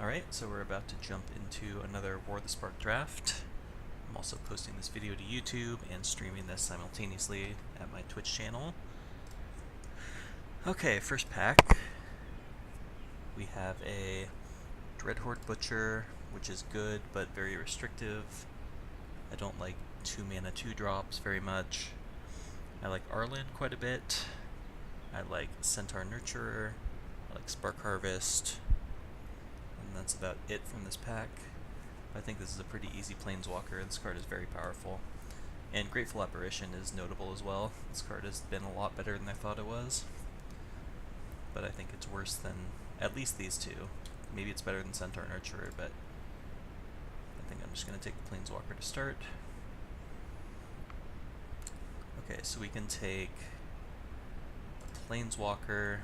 Alright, so we're about to jump into another War of the Spark draft. I'm also posting this video to YouTube and streaming this simultaneously at my Twitch channel. Okay, first pack. We have a Dreadhorde Butcher, which is good but very restrictive. I don't like 2 mana 2 drops very much. I like Arlen quite a bit. I like Centaur Nurturer. I like Spark Harvest. And that's about it from this pack. I think this is a pretty easy Planeswalker. This card is very powerful. And Grateful Apparition is notable as well. This card has been a lot better than I thought it was. But I think it's worse than at least these two. Maybe it's better than Centaur Nurturer, but I think I'm just going to take the Planeswalker to start. Okay, so we can take a Planeswalker,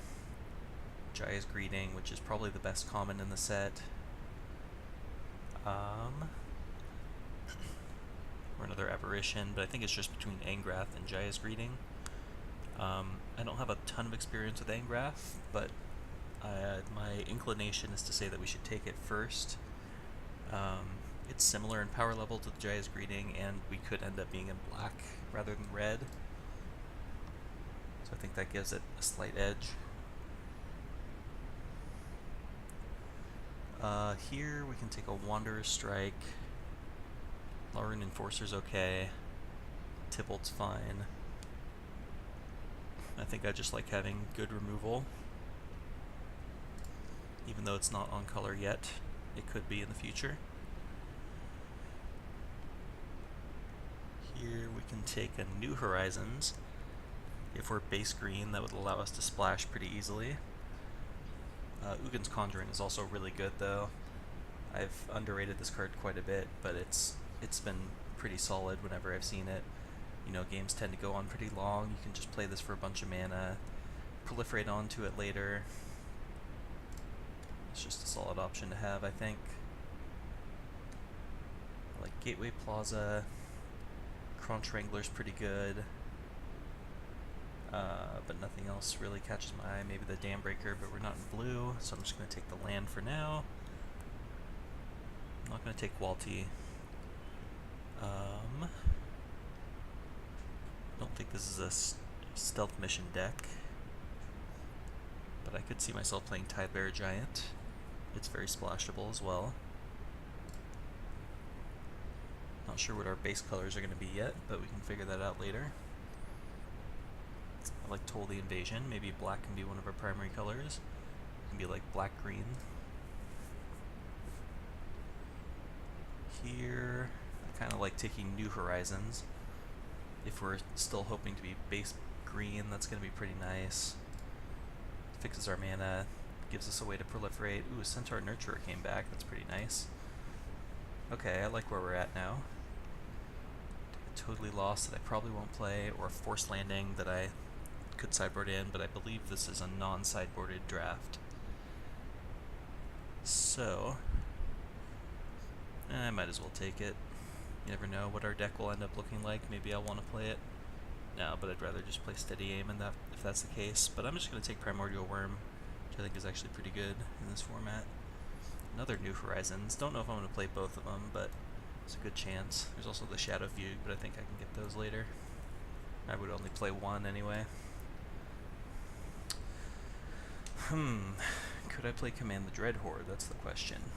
Jaya's Greeting, which is probably the best common in the set. Or another Aberration, but I think it's just between Angrath and Jaya's Greeting. I don't have a ton of experience with Angrath, but my inclination is to say that we should take it first. It's similar in power level to the Jaya's Greeting, and we could end up being in black rather than red. So I think that gives it a slight edge. Here we can take a Wanderer's Strike. Lauren Enforcer's okay. Tybalt's fine. I think I just like having good removal. Even though it's not on color yet, it could be in the future. Here we can take a New Horizons. If we're base green, that would allow us to splash pretty easily. Ugin's Conjuring is also really good though. I've underrated this card quite a bit, but it's been pretty solid whenever I've seen it. You know, games tend to go on pretty long. You can just play this for a bunch of mana, proliferate onto it later. It's just a solid option to have, I think. I like Gateway Plaza. Crunch Wrangler's pretty good. But nothing else really catches my eye. Maybe the Dam Breaker, but we're not in blue, so I'm just going to take the land for now. I'm not going to take Walty. I don't think this is a stealth mission deck, but I could see myself playing Tidebearer Giant. It's very splashable as well. Not sure what our base colors are going to be yet, but we can figure that out later. I like Toll the Invasion. Maybe black can be one of our primary colors. It can be like black-green. Here, I kind of like taking New Horizons. If we're still hoping to be base green, that's going to be pretty nice. Fixes our mana, gives us a way to proliferate. Ooh, Centaur Nurturer came back. That's pretty nice. Okay, I like where we're at now. Totally Lost that I probably won't play, or a Forced Landing that I could sideboard in, but I believe this is a non-sideboarded draft. So, I might as well take it. You never know what our deck will end up looking like. Maybe I'll want to play it. No, but I'd rather just play Steady Aim in that, if that's the case. But I'm just going to take Primordial Worm, which I think is actually pretty good in this format. Another New Horizons. Don't know if I'm going to play both of them, but it's a good chance. There's also the Shadow Fugue, but I think I can get those later. I would only play one anyway. Could I play Command the Dreadhorde? That's the question.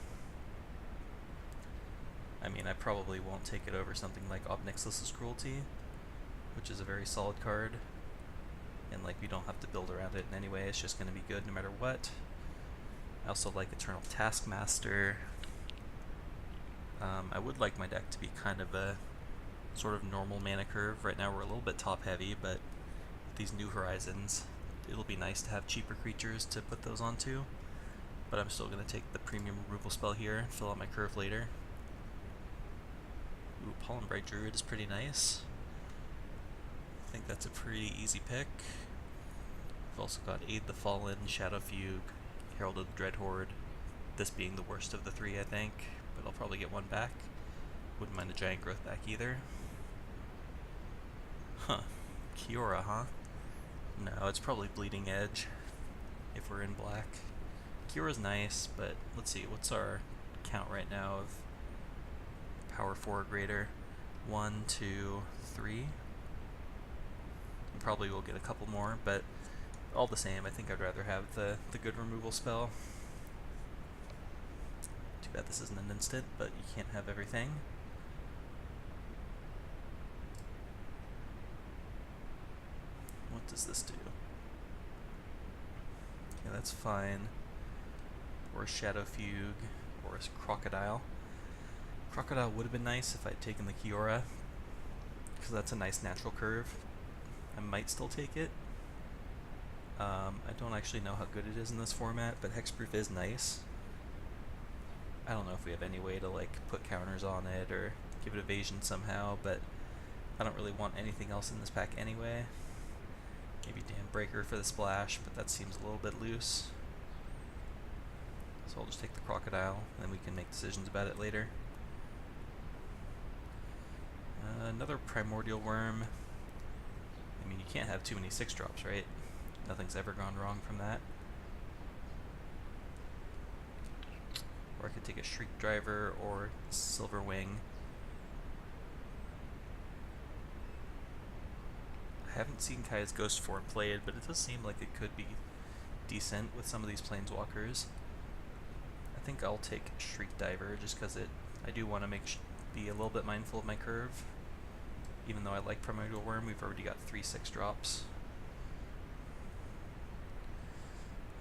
I mean, I probably won't take it over something like Ob Nixilis' Cruelty, which is a very solid card. And like, we don't have to build around it in any way, it's just going to be good no matter what. I also like Eternal Taskmaster. I would like my deck to be kind of a sort of normal mana curve. Right now we're a little bit top heavy, but with these New Horizons, it'll be nice to have cheaper creatures to put those onto. But I'm still going to take the premium removal spell here and fill out my curve later. Ooh, Pollen Bright Druid is pretty nice. I think that's a pretty easy pick. We've also got Aid the Fallen, Shadow Fugue, Herald of the Dreadhorde. This being the worst of the three, I think, but I'll probably get one back. Wouldn't mind a Giant Growth back either. Huh. Kiora, huh? No, it's probably Bleeding Edge, if we're in black. Kyora's nice, but let's see, what's our count right now of power 4 or greater? 1, 2, 3. Probably will get a couple more, but all the same, I think I'd rather have the good removal spell. Too bad this isn't an instant, but you can't have everything. What does this do? Yeah, that's fine. Or a Shadow Fugue, or a Crocodile. Crocodile would have been nice if I'd taken the Kiora, because that's a nice natural curve. I might still take it. I don't actually know how good it is in this format, but Hexproof is nice. I don't know if we have any way to like put counters on it or give it evasion somehow, but I don't really want anything else in this pack anyway. Maybe Dam Breaker for the splash, but that seems a little bit loose. So I'll just take the Crocodile, and then we can make decisions about it later. Another Primordial Worm. I mean, you can't have too many 6-drops, right? Nothing's ever gone wrong from that. Or I could take a Shriek Driver or Silver Wing. I haven't seen Kaya's Ghost form played, but it does seem like it could be decent with some of these Planeswalkers. I think I'll take Shriek Diver just because I do want to be a little bit mindful of my curve. Even though I like Primordial Worm, we've already got 3 6-drops.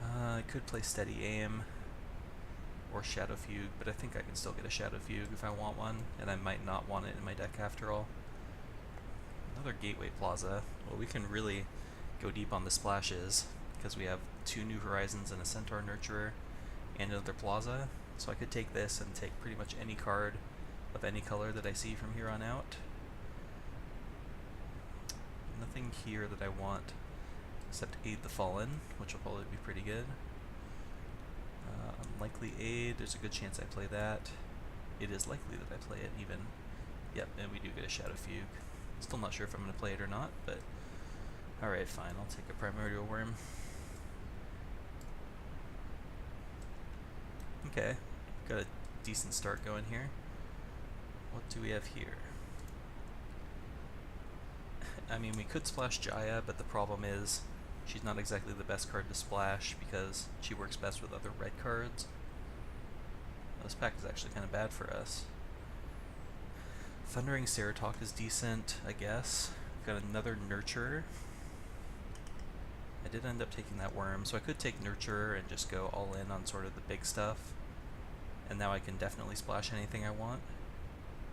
I could play Steady Aim or Shadow Fugue, but I think I can still get a Shadow Fugue if I want one, and I might not want it in my deck after all. Another Gateway Plaza. Well, we can really go deep on the splashes, because we have 2 New Horizons and a Centaur Nurturer and another Plaza, so I could take this and take pretty much any card of any color that I see from here on out. Nothing here that I want except Aid the Fallen, which will probably be pretty good. Unlikely Aid, there's a good chance I play that. It is likely that I play it even. Yep, and we do get a Shadow Fugue. Still not sure if I'm going to play it or not, but alright, fine, I'll take a Primordial Worm. Okay, got a decent start going here. What do we have here? I mean, we could splash Jaya, but the problem is she's not exactly the best card to splash because she works best with other red cards. This pack is actually kind of bad for us. Thundering Ceratok is decent, I guess. We've got another Nurturer. I did end up taking that Worm, so I could take Nurturer and just go all in on sort of the big stuff. And now I can definitely splash anything I want,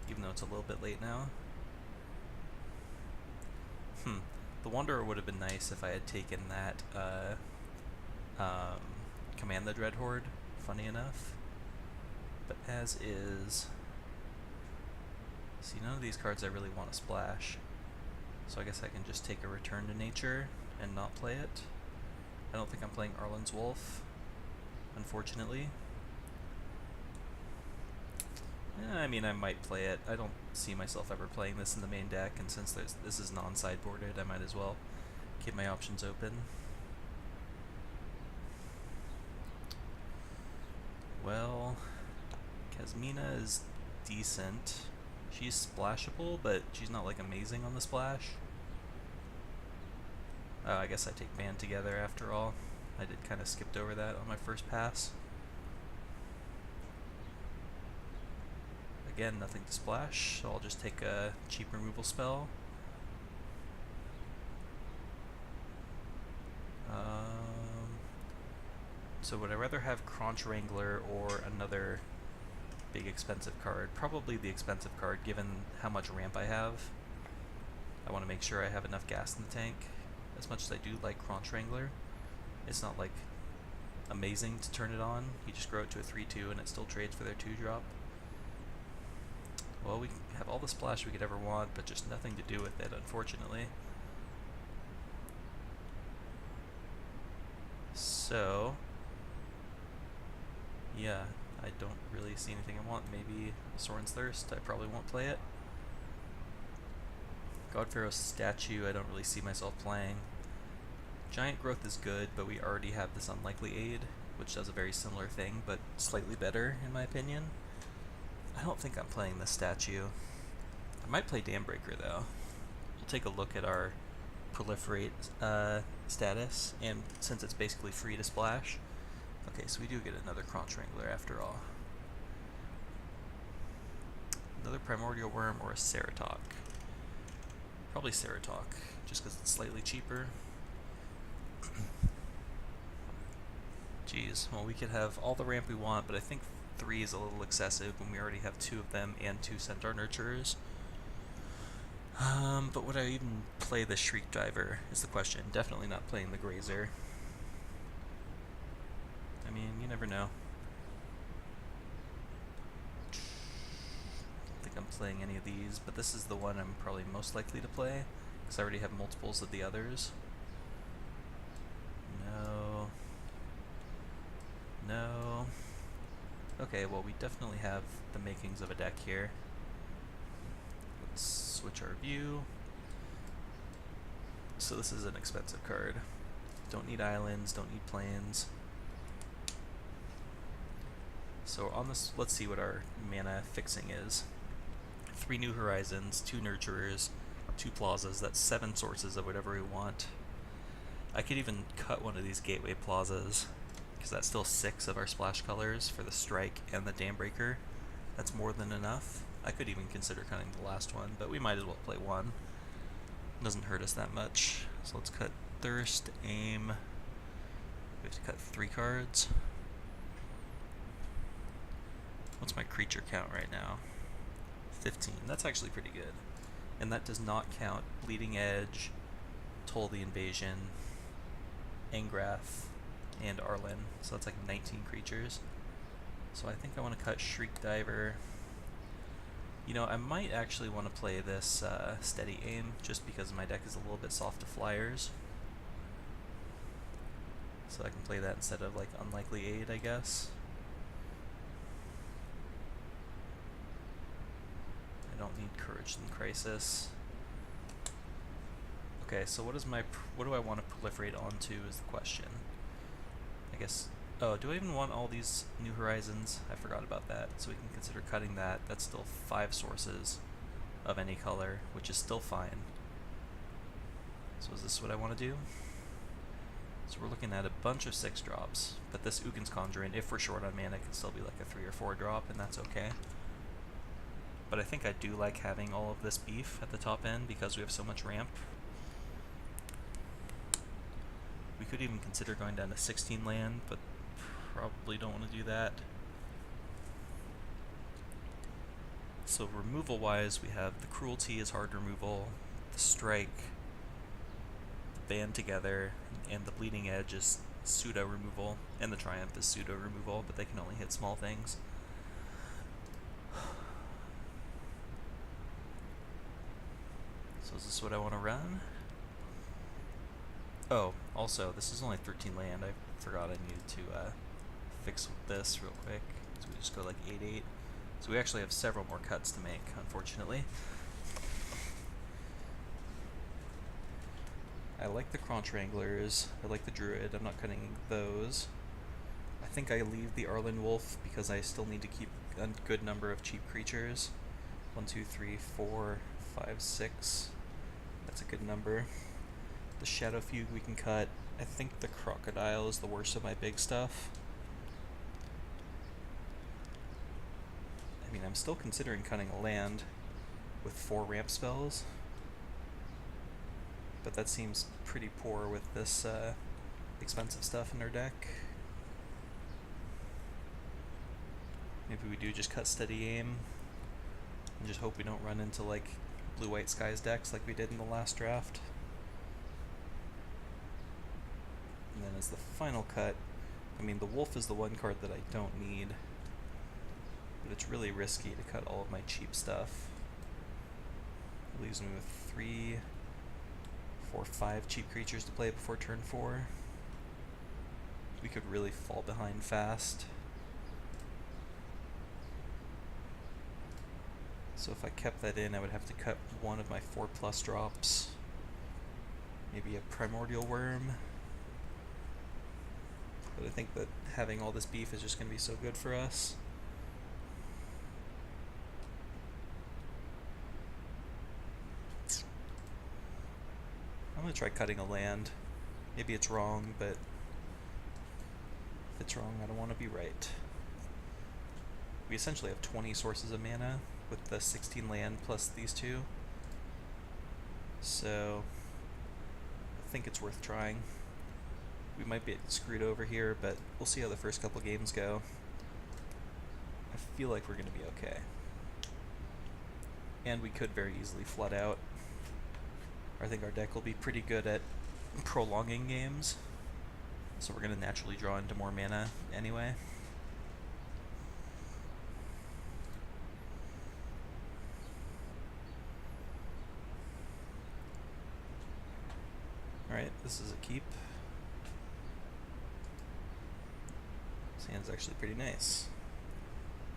even though it's a little bit late now. The Wanderer would have been nice if I had taken that Command the Dreadhorde, funny enough. But as is... See, none of these cards I really want to splash. So I guess I can just take a Return to Nature and not play it. I don't think I'm playing Arlen's Wolf, unfortunately. I mean, I might play it. I don't see myself ever playing this in the main deck, and since this is non-sideboarded, I might as well keep my options open. Well, Kasmina is decent. She's splashable, but she's not like amazing on the splash. I guess I take Band Together after all. I did kind of skipped over that on my first pass. Again, nothing to splash, so I'll just take a cheap removal spell. So would I rather have Crunch Wrangler or another big expensive card? Probably the expensive card, given how much ramp I have. I want to make sure I have enough gas in the tank. As much as I do like Crunch Wrangler, it's not like amazing to turn it on. You just grow it to a 3/2 and it still trades for their 2-drop. Well, we have all the splash we could ever want, but just nothing to do with it, unfortunately. So, yeah, I don't really see anything I want. Maybe Sorin's Thirst, I probably won't play it. God Pharaoh's Statue, I don't really see myself playing. Giant Growth is good, but we already have this Unlikely Aid. which does a very similar thing, but slightly better in my opinion. I don't think I'm playing this statue. I might play Dambreaker though. We'll take a look at our proliferate status, and since it's basically free to splash. Okay, so we do get another Crunch Wrangler after all. Another Primordial Worm or a Ceratok. Probably Ceratok, just because it's slightly cheaper. Jeez, well we could have all the ramp we want, but I think 3 is a little excessive when we already have 2 of them and 2 Centaur Nurturers. But would I even play the Shriek Diver is the question. Definitely not playing the Grazer. I mean, you never know. I don't think I'm playing any of these, but this is the one I'm probably most likely to play, because I already have multiples of the others. No. No. Okay, well we definitely have the makings of a deck here. Let's switch our view. So this is an expensive card. Don't need islands, don't need plains. So on this, let's see what our mana fixing is. 3 New Horizons, 2 Nurturers, 2 Plazas, that's 7 sources of whatever we want. I could even cut one of these Gateway Plazas, because that's still 6 of our splash colors for the Strike and the Dambreaker. That's more than enough. I could even consider cutting the last one, but we might as well play one. It doesn't hurt us that much. So let's cut Thirst, Aim. We have to cut 3 cards. What's my creature count right now? 15. That's actually pretty good. And that does not count Bleeding Edge, Toll the Invasion, Angrath, and Arlen. So that's like 19 creatures. So I think I want to cut Shriek Diver. You know, I might actually want to play this Steady Aim, just because my deck is a little bit soft to flyers. So I can play that instead of like Unlikely Aid, I guess. I don't need Courage in Crisis. Okay, so what do I want to proliferate onto is the question. I guess, oh, do I even want all these New Horizons? I forgot about that, so we can consider cutting that. That's still 5 sources of any color, which is still fine. So is this what I want to do? So we're looking at a bunch of 6 drops, but this Ugin's Conjurant, if we're short on mana, can still be like a 3 or 4 drop, and that's okay. But I think I do like having all of this beef at the top end because we have so much ramp. We could even consider going down to 16 land, but probably don't want to do that. So removal wise, we have the Cruelty is hard removal, the Strike, the Band Together, and the Bleeding Edge is pseudo removal, and the Triumph is pseudo removal, but they can only hit small things. So is this what I want to run? Oh, also, this is only 13 land. I forgot I needed to fix this real quick. So we just go like 8/8. So we actually have several more cuts to make, unfortunately. I like the Crunch Wranglers. I like the Druid. I'm not cutting those. I think I leave the Arlen Wolf because I still need to keep a good number of cheap creatures. 1, 2, 3, 4, 5, 6. That's a good number. The Shadow Fugue we can cut. I think the Crocodile is the worst of my big stuff. I mean, I'm still considering cutting a land with 4 ramp spells, but that seems pretty poor with this expensive stuff in our deck. Maybe we do just cut Steady Aim and just hope we don't run into like Blue-White Skies decks like we did in the last draft. And then as the final cut, I mean, the Wolf is the one card that I don't need, but it's really risky to cut all of my cheap stuff. It leaves me with 3, 4, 5 cheap creatures to play before turn 4. We could really fall behind fast. So if I kept that in, I would have to cut one of my 4+ drops. Maybe a Primordial Worm. But I think that having all this beef is just going to be so good for us. I'm going to try cutting a land. Maybe it's wrong, but if it's wrong, I don't want to be right. We essentially have 20 sources of mana with the 16 land plus these two. So I think it's worth trying. We might be screwed over here, but we'll see how the first couple games go. I feel like we're going to be okay. And we could very easily flood out. I think our deck will be pretty good at prolonging games. So we're going to naturally draw into more mana anyway. Alright, this is a keep. This hand's actually pretty nice.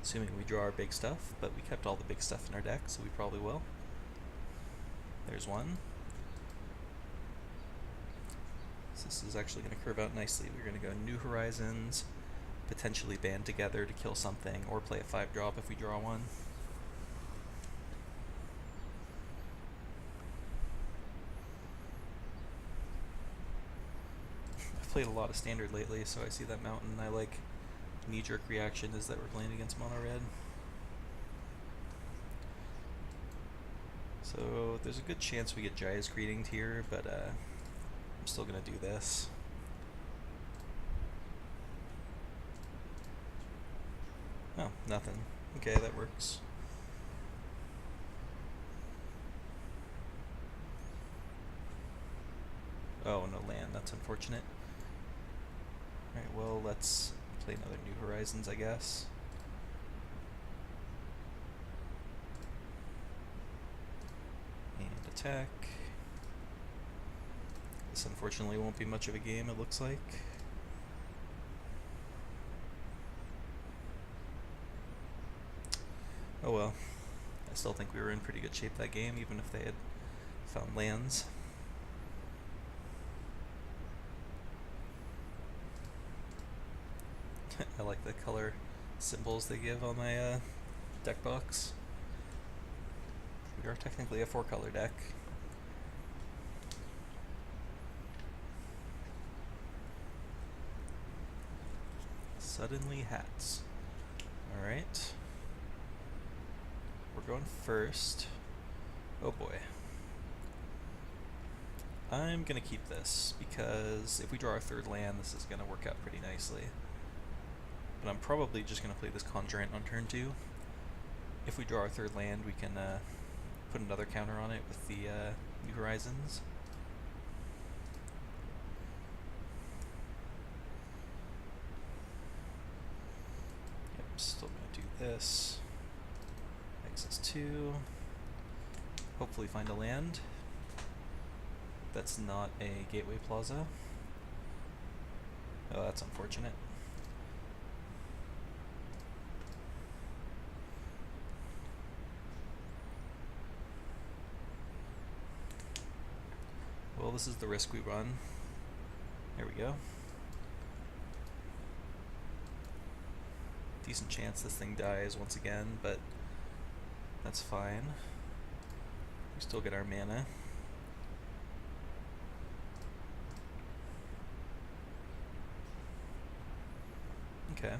Assuming we draw our big stuff, but we kept all the big stuff in our deck, so we probably will. There's one. So this is actually going to curve out nicely. We're going to go New Horizons, potentially band together to kill something, or play a 5-drop if we draw one. I've played a lot of Standard lately, so I see that mountain. I like knee-jerk reaction is that we're playing against mono red. So there's a good chance we get Jaya's Greeting here, but I'm still gonna do this. Oh, nothing. Okay, that works. Oh, no land. That's unfortunate. Alright, well, let's play another New Horizons, I guess. And attack. This unfortunately won't be much of a game, it looks like. Oh well. I still think we were in pretty good shape that game, even if they had found lands. I like the color symbols they give on my deck box. We are technically a 4-color deck. Suddenly hats. Alright. We're going first. Oh boy. I'm gonna keep this, because if we draw our 3rd land, this is gonna work out pretty nicely. But I'm probably just going to play this Conjurant on turn 2. If we draw our 3rd land, we can put another counter on it with the New Horizons. Yep, still going to do this. Access 2. Hopefully find a land. That's not a Gateway Plaza. Oh, that's unfortunate. Well, this is the risk we run. There we go. Decent chance this thing dies once again, but that's fine. We still get our mana. Okay.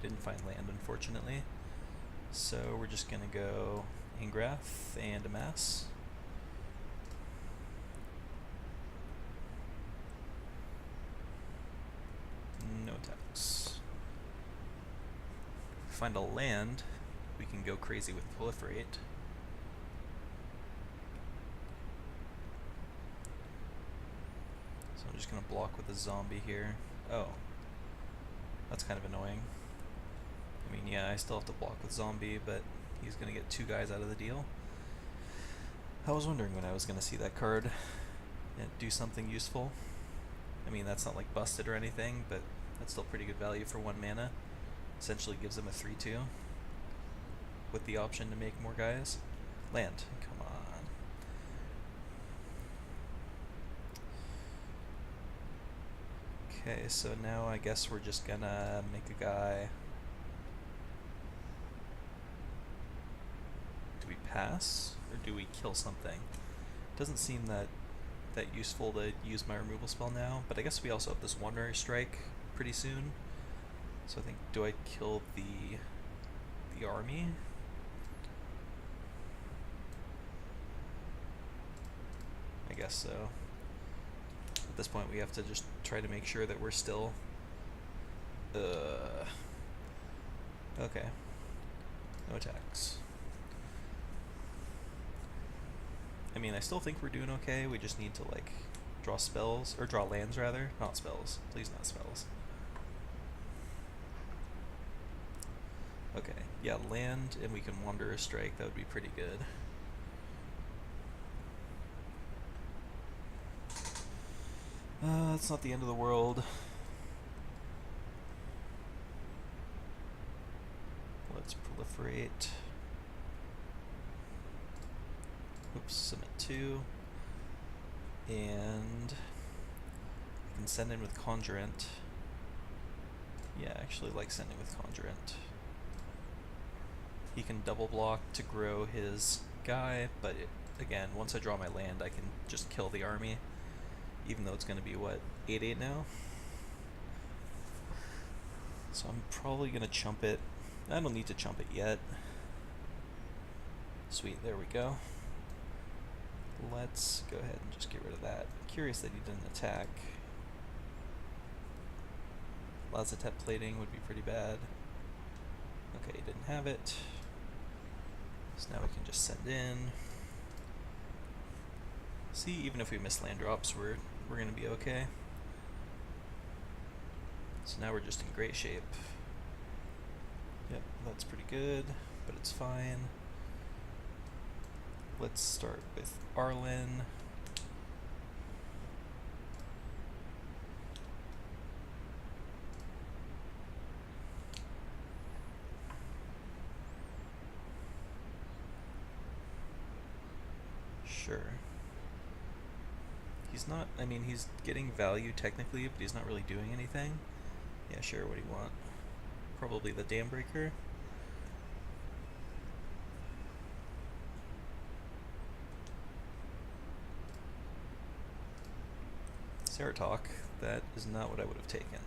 We didn't find land, unfortunately. So we're just going to go Ingrath and Amass. No attacks. If we find a land, we can go crazy with Proliferate. So I'm just going to block with a zombie here. Oh. That's kind of annoying. I mean, yeah, I still have to block with zombie, but he's going to get 2 guys out of the deal. I was wondering when I was going to see that card and do something useful. I mean, that's not like busted or anything, but that's still pretty good value for 1 mana. Essentially gives him a 3/2 with the option to make more guys. Land, come on. Okay, so now I guess we're just gonna make a guy. Do we pass or do we kill something? Doesn't seem that useful to use my removal spell now, but I guess we also have this Wandering Strike pretty soon. So I think, do I kill the army? I guess so. At this point we have to just try to make sure that we're still okay. No attacks. I mean, I still think we're doing okay. We just need to, like, draw spells, or draw lands, rather. Not spells. Please, not spells. Okay, yeah, land, and we can Wander a Strike. That would be pretty good. It's not the end of the world. Let's proliferate. Oops, submit 2. And I can send in with Conjurant. Yeah, I actually like sending with Conjurant. He can double block to grow his guy, but again, once I draw my land, I can just kill the army, even though it's going to be, what, 8/8 now? So I'm probably going to chump it. I don't need to chump it yet. Sweet, there we go. Let's go ahead and just get rid of that. Curious that he didn't attack. Lazatep plating would be pretty bad. Okay, he didn't have it. So now we can just send in. See, even if we miss land drops, we're gonna be okay. So now we're just in great shape. Yep, that's pretty good, but it's fine. Let's start with Arlen. Sure. He's not, I mean, he's getting value technically, but he's not really doing anything. Yeah, sure, what do you want? Probably the Dam Breaker. Ceratok, that is not what I would have taken.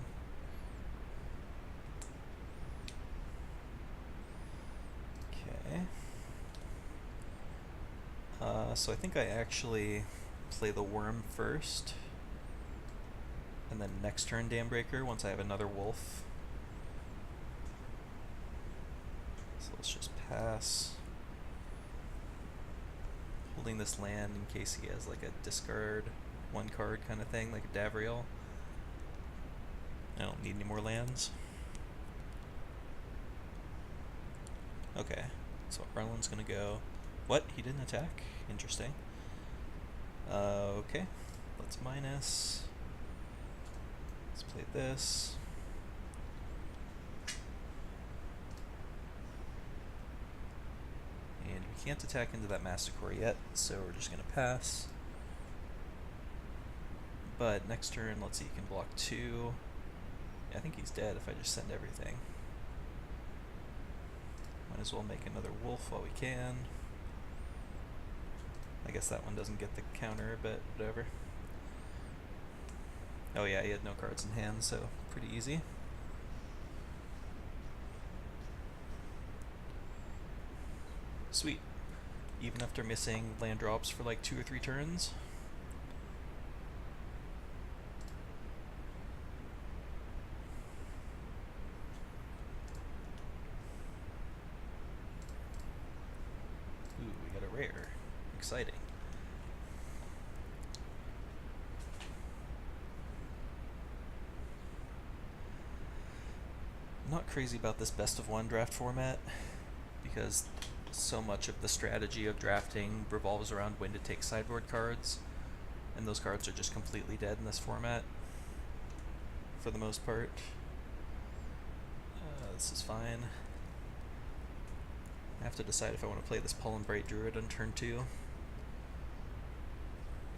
Okay. So I think I actually play the Worm first, and then next turn Dam Breaker once I have another wolf. So let's just pass. Holding this land in case he has like a discard one card kind of thing, like a Davriel. I don't need any more lands. Okay, so Arlen's gonna go. What? He didn't attack? Interesting. Okay, let's minus. Let's play this. And we can't attack into that Masticore yet, so we're just gonna pass. But next turn, let's see, he can block 2. Yeah, I think he's dead if I just send everything. Might as well make another wolf while we can. I guess that one doesn't get the counter, but whatever. Oh yeah, he had no cards in hand, so pretty easy. Sweet. Even after missing land drops for like 2 or 3 turns. Ooh, we got a rare. Exciting. I'm not crazy about this best of 1 draft format because so much of the strategy of drafting revolves around when to take sideboard cards, and those cards are just completely dead in this format for the most part. This is fine. I have to decide if I want to play this Pollen Bright Druid on turn 2.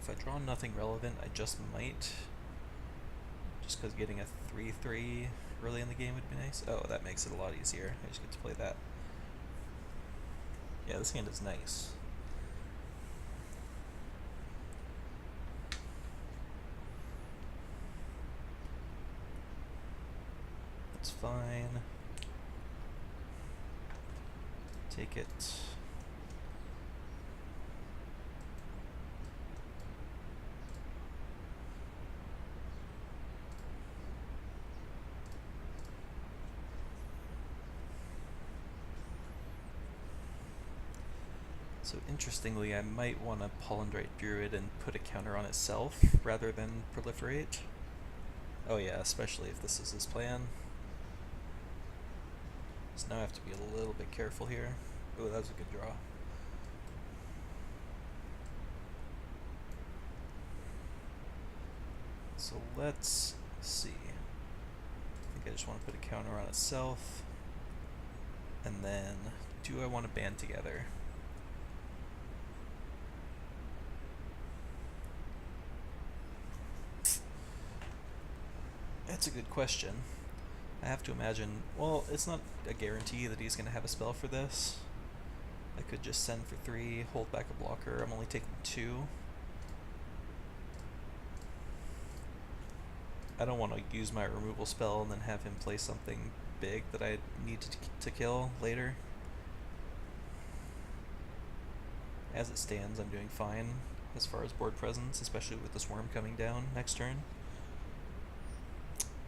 If I draw nothing relevant, I just might. Just because getting a 3/3 early in the game would be nice. Oh, that makes it a lot easier. I just get to play that. Yeah, this hand is nice. That's fine. Take it. So interestingly, I might want to Polendrite Druid and put a counter on itself rather than proliferate. Oh yeah, especially if this is his plan. So now I have to be a little bit careful here. Oh, that was a good draw. So let's see. I think I just want to put a counter on itself. And then, do I want to band together? That's a good question. I have to imagine, well, it's not a guarantee that he's going to have a spell for this. I could just send for 3, hold back a blocker. I'm only taking 2. I don't want to use my removal spell and then have him play something big that I need to kill later. As it stands, I'm doing fine as far as board presence, especially with the Swarm coming down next turn.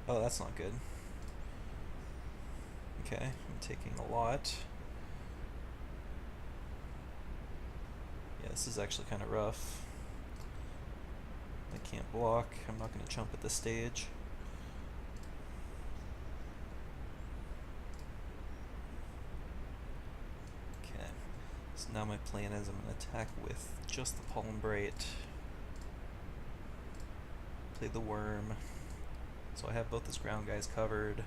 Oh, that's not good. Okay, I'm taking a lot. Yeah, this is actually kind of rough. I can't block. I'm not going to jump at this stage. Okay, so now my plan is I'm going to attack with just the Polymbrate. Play the Worm. So I have both his ground guys covered.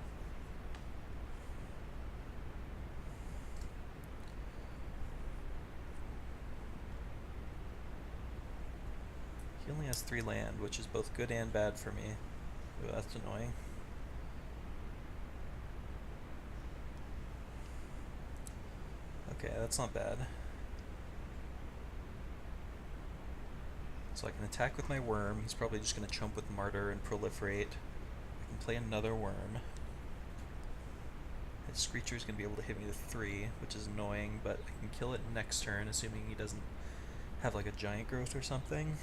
He only has 3 land, which is both good and bad for me. Ooh, that's annoying. Okay, that's not bad. So I can attack with my Worm. He's probably just going to chump with Martyr and proliferate. I can play another Worm. His Screecher's going to be able to hit me with 3, which is annoying, but I can kill it next turn, assuming he doesn't have like a giant growth or something.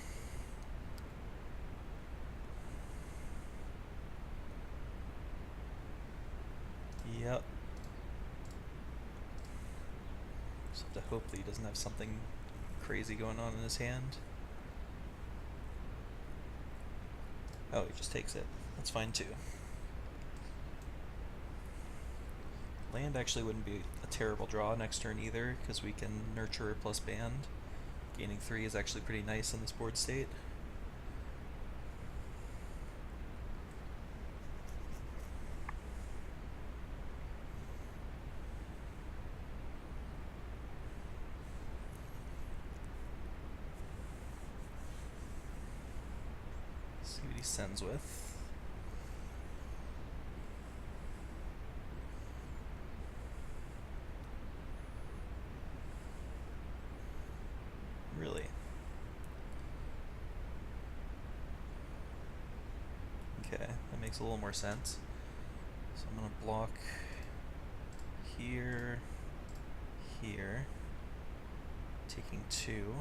Yep. Just have to hope that he doesn't have something crazy going on in his hand. Oh, he just takes it. That's fine too. Land actually wouldn't be a terrible draw next turn either, because we can Nurturer plus Band. Gaining 3 is actually pretty nice in this board state. See what he sends with. Really? Okay, that makes a little more sense. So I'm going to block here, here, taking 2.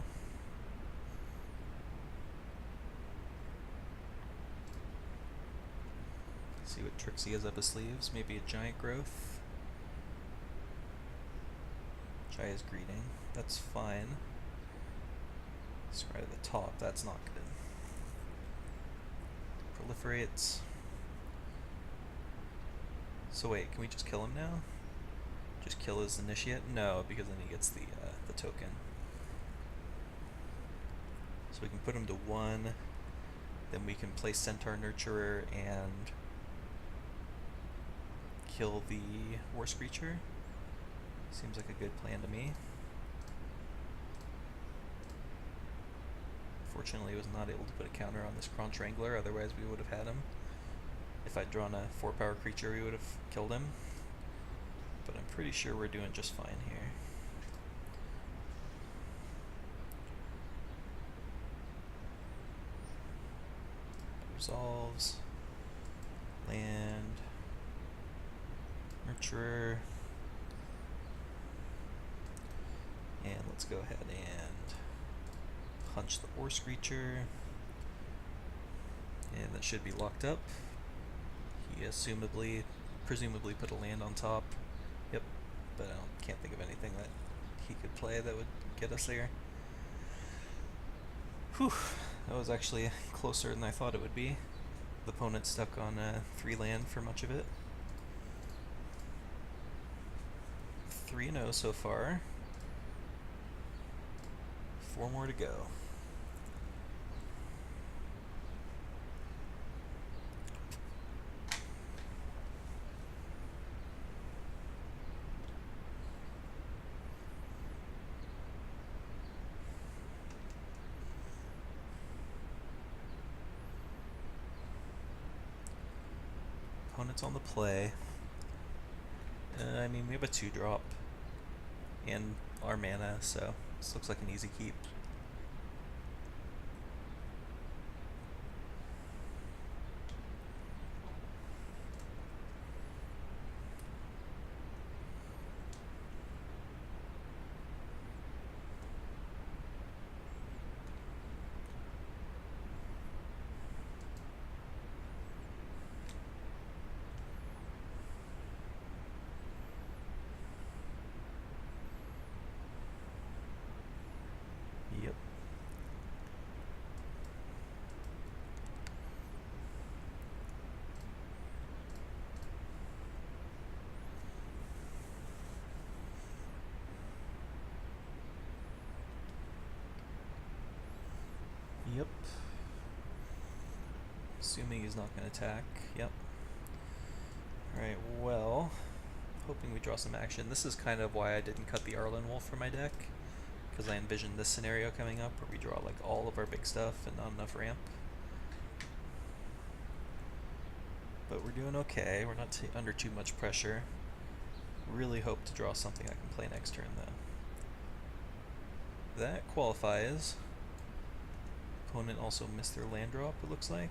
See what tricks he has up his sleeves. Maybe a giant growth. Jaya's greeting. That's fine. Scry at the top. That's not good. Proliferates. So wait, can we just kill him now? Just kill his initiate? No, because then he gets the token. So we can put him to 1. Then we can play Centaur Nurturer and kill the War Screecher. Seems like a good plan to me. Fortunately, I was not able to put a counter on this Kron Strangler, otherwise we would have had him. If I'd drawn a 4-power creature, we would have killed him. But I'm pretty sure we're doing just fine here. Resolves. Land. Nurturer. And let's go ahead and punch the Ore Screecher. And that should be locked up. He presumably put a land on top. Yep, but I can't think of anything that he could play that would get us there. Whew, that was actually closer than I thought it would be. The opponent stuck on 3 land for much of it. 3-0 so far. 4 more to go. Opponent's on the play. I mean, we have a 2-drop and our mana, so this looks like an easy keep. Yep. Yep. Assuming he's not going to attack. Yep. Alright, well, hoping we draw some action. This is kind of why I didn't cut the Arlen Wolf from my deck, because I envisioned this scenario coming up where we draw like all of our big stuff and not enough ramp. But we're doing okay. We're not under too much pressure. Really hope to draw something I can play next turn though. That qualifies. Opponent also missed their land drop, it looks like.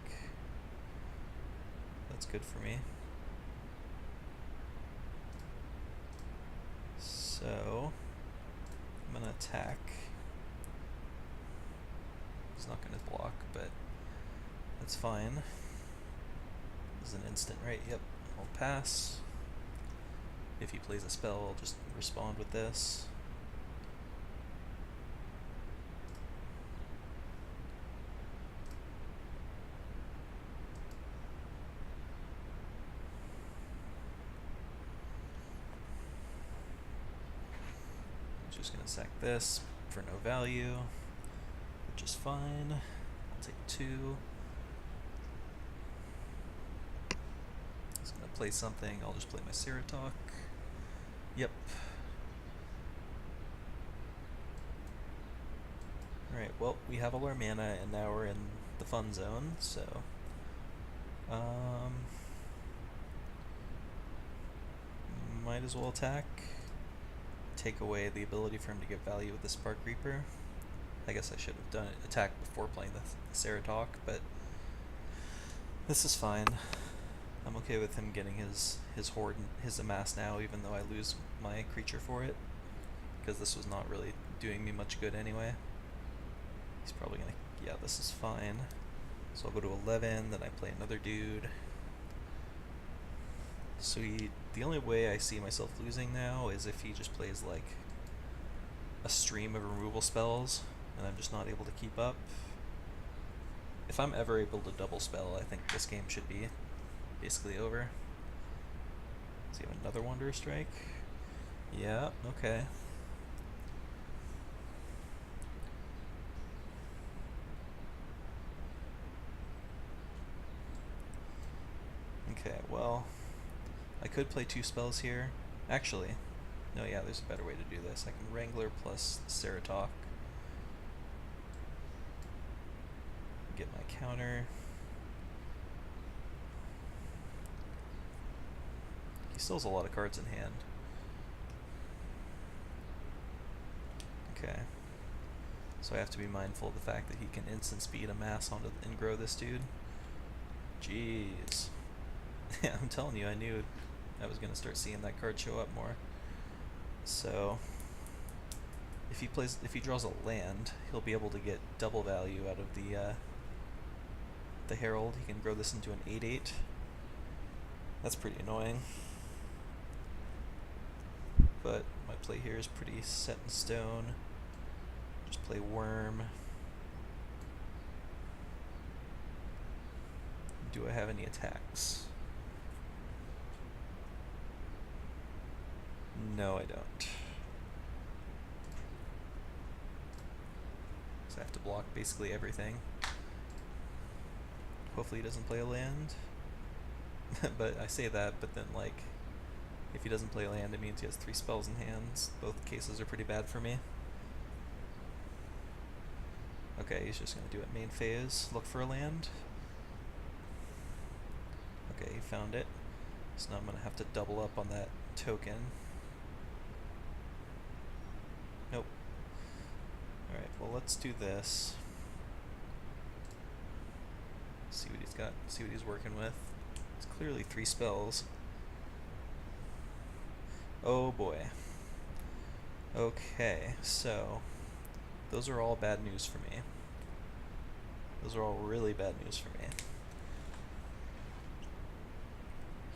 That's good for me. So I'm gonna attack. He's not gonna block, but that's fine. This is an instant, right? Yep. I'll pass. If he plays a spell, I'll just respond with this. Just gonna sack this for no value, which is fine. I'll take 2. He's gonna play something. I'll just play my Ceratok. Yep. Alright, well, we have all our mana, and now we're in the fun zone, so might as well attack. Take away the ability for him to get value with the Spark Reaper. I guess I should have done it, attack before playing the Ceratok, but this is fine. I'm okay with him getting his horde, his amass now, even though I lose my creature for it, because this was not really doing me much good anyway. He's probably gonna, yeah, this is fine. So I'll go to 11, then I play another dude. Sweet. The only way I see myself losing now is if he just plays like a stream of removal spells and I'm just not able to keep up. If I'm ever able to double spell, I think this game should be basically over. Does he have another Wanderer Strike? Yeah, okay. Okay, well, I could play 2 spells here. Actually, no, yeah, there's a better way to do this. I can Wrangler plus Ceratok. Get my counter. still has a lot of cards in hand. Okay. So I have to be mindful of the fact that he can instant speed a mass onto and grow this dude. Jeez. Yeah, I'm telling you, I knew I was gonna start seeing that card show up more. So if he draws a land, he'll be able to get double value out of the Herald. He can grow this into an 8/8. That's pretty annoying. But my play here is pretty set in stone. Just play Worm. Do I have any attacks? No, I don't. So I have to block basically everything. Hopefully he doesn't play a land. But I say that, but then like, if he doesn't play a land, it means he has 3 spells in hands. Both cases are pretty bad for me. Okay, he's just going to do it main phase. Look for a land. Okay, he found it. So now I'm going to have to double up on that token. Nope. Alright, well let's do this. See what he's got, see what he's working with. It's clearly 3 spells. Oh boy. Okay, so those are all bad news for me. Those are all really bad news for me.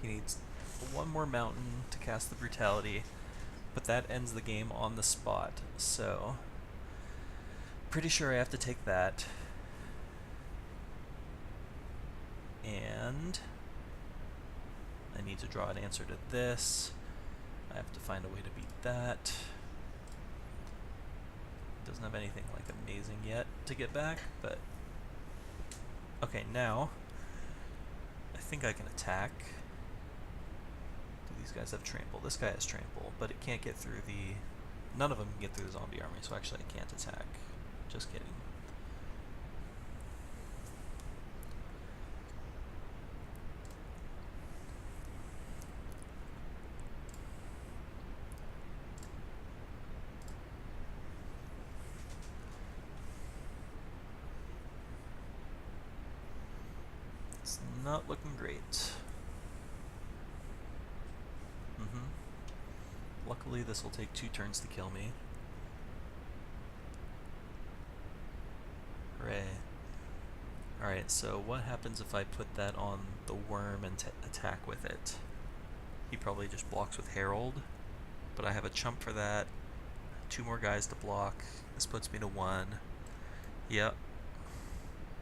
He needs 1 more mountain to cast the Brutality, but that ends the game on the spot, so pretty sure I have to take that. And I need to draw an answer to this. I have to find a way to beat that. Doesn't have anything like amazing yet to get back, but okay, now I think I can attack. Do these guys have trample? This guy has trample, but it can't get through the... None of them can get through the zombie army, so actually I can't attack. Just kidding. It's not looking great. Luckily this will take 2 turns to kill me. Hooray. Alright, so what happens if I put that on the Worm and attack with it? He probably just blocks with Herald, but I have a chump for that. 2 more guys to block. This puts me to 1. Yep.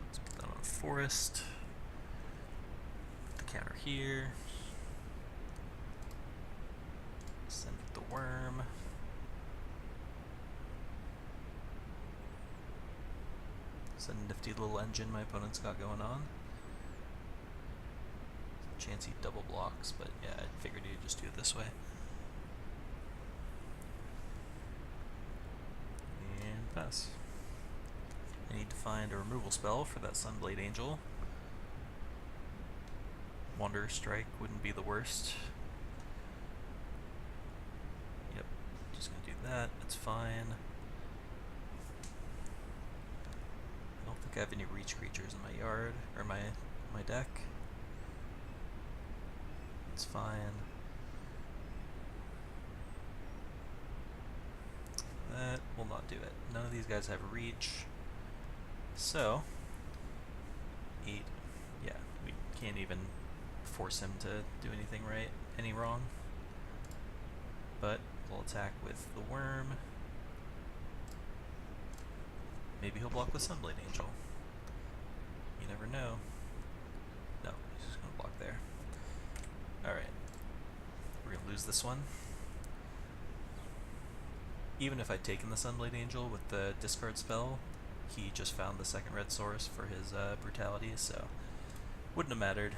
Let's put that on Forest. Put the counter here. Send the Worm. It's a nifty little engine my opponent's got going on. Chance he double blocks, but yeah, I figured he'd just do it this way. And pass. I need to find a removal spell for that Sunblade Angel. Wanderer Strike wouldn't be the worst. Yep, just gonna do that, that's fine. I don't think I have any reach creatures in my yard, or my deck. It's fine. That will not do it. None of these guys have reach. So, 8. Yeah, we can't even force him to do anything right, any wrong. But we'll attack with the Worm. Maybe he'll block with Sunblade Angel. You never know. No, he's just gonna block there. Alright. We're gonna lose this one. Even if I'd taken the Sunblade Angel with the discard spell, he just found the 2nd red source for his Brutality, so wouldn't have mattered.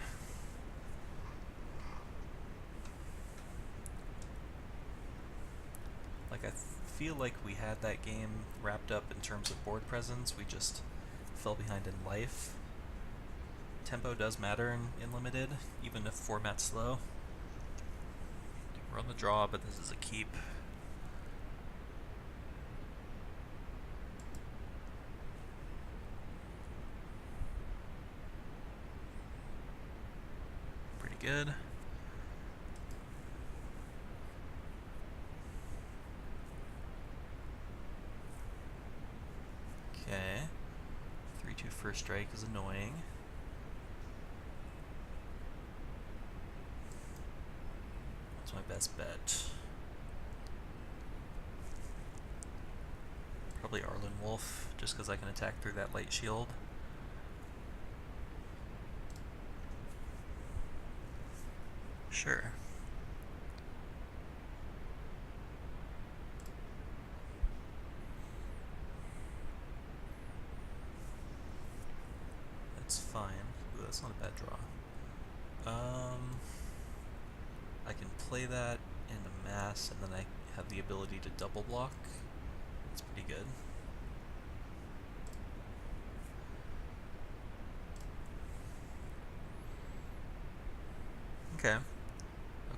Like, I feel like we had that game wrapped up in terms of board presence, we just fell behind in life. Tempo does matter in Limited, even if format's slow. We're on the draw, but this is a keep. Pretty good. Okay. 3-2 first strike is annoying. What's my best bet? Probably Arlen Wolf, just because I can attack through that light shield. Sure. That's fine. Ooh, that's not a bad draw. I can play that into mass, and then I have the ability to double block. That's pretty good. Okay.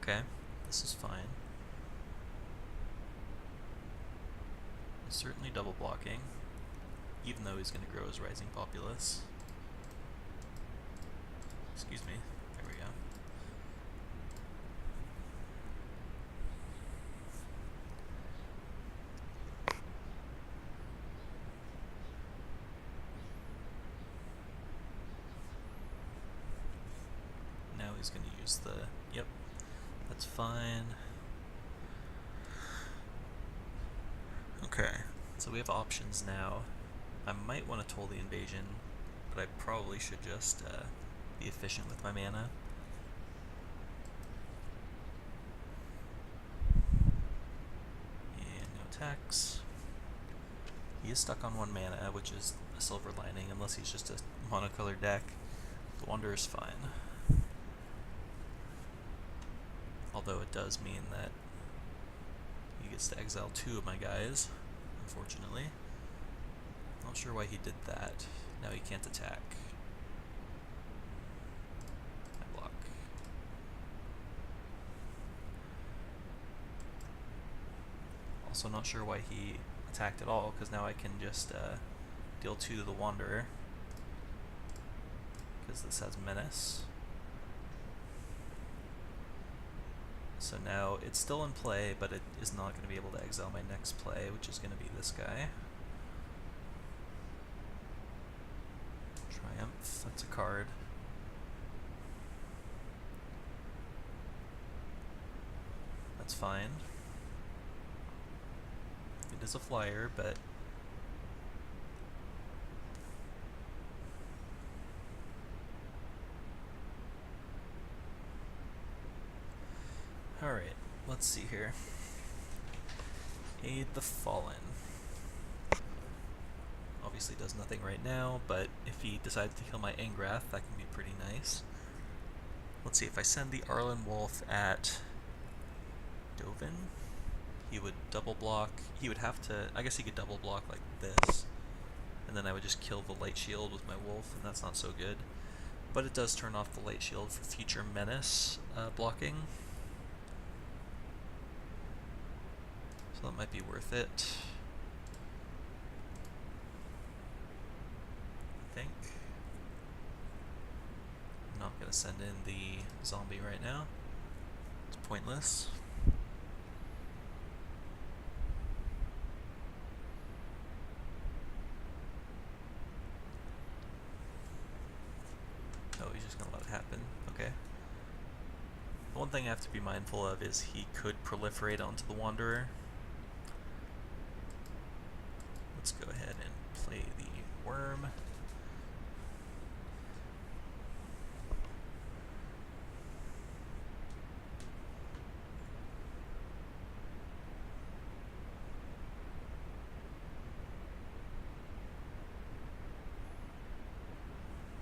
Okay. This is fine. He's certainly double blocking, even though he's going to grow his rising populace. Excuse me. There we go. Now he's going to use the... Yep. That's fine. Okay. So we have options now. I might want to toll the invasion, but I probably should just be efficient with my mana. And no attacks. He is stuck on 1 mana, which is a silver lining, unless he's just a monocolored deck. The Wanderer is fine. Although it does mean that he gets to exile 2 of my guys, unfortunately. Not sure why he did that. Now he can't attack. I block. Also not sure why he attacked at all, because now I can just deal 2 to the Wanderer, because this has Menace. So now it's still in play, but it is not going to be able to exile my next play, which is going to be this guy. Triumph, that's a card. That's fine. It is a flyer, but alright, let's see here. Aid the Fallen. Obviously does nothing right now, but if he decides to kill my Angrath, that can be pretty nice. Let's see, if I send the Arlen Wolf at Dovin, he would double block. He would have to, I guess he could double block like this, and then I would just kill the light shield with my wolf, and that's not so good. But it does turn off the light shield for future Menace blocking. So that might be worth it, I think. I'm not going to send in the zombie right now. It's pointless. Oh, he's just going to let it happen. Okay. The one thing I have to be mindful of is he could proliferate onto the Wanderer. Let's go ahead and play the Worm.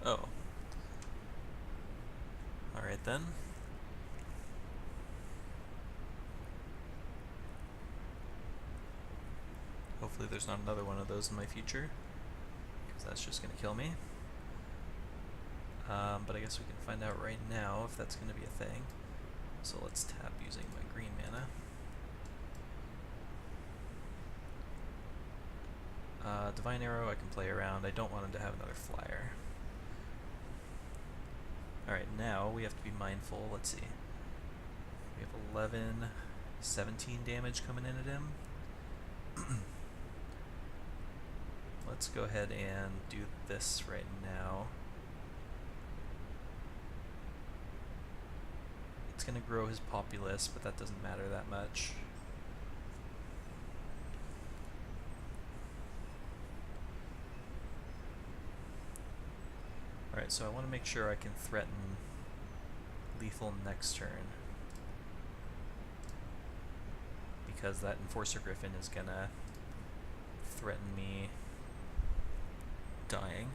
Oh. Alright then. Hopefully there's not another one of those in my future, because that's just going to kill me. But I guess we can find out right now if that's going to be a thing. So let's tap using my green mana. Divine Arrow I can play around. I don't want him to have another flyer. Alright, now we have to be mindful. Let's see. We have 11, 17 damage coming in at him. Let's go ahead and do this right now. It's going to grow his populace, but that doesn't matter that much. Alright, so I want to make sure I can threaten lethal next turn, because that Enforcer Griffin is going to threaten me dying.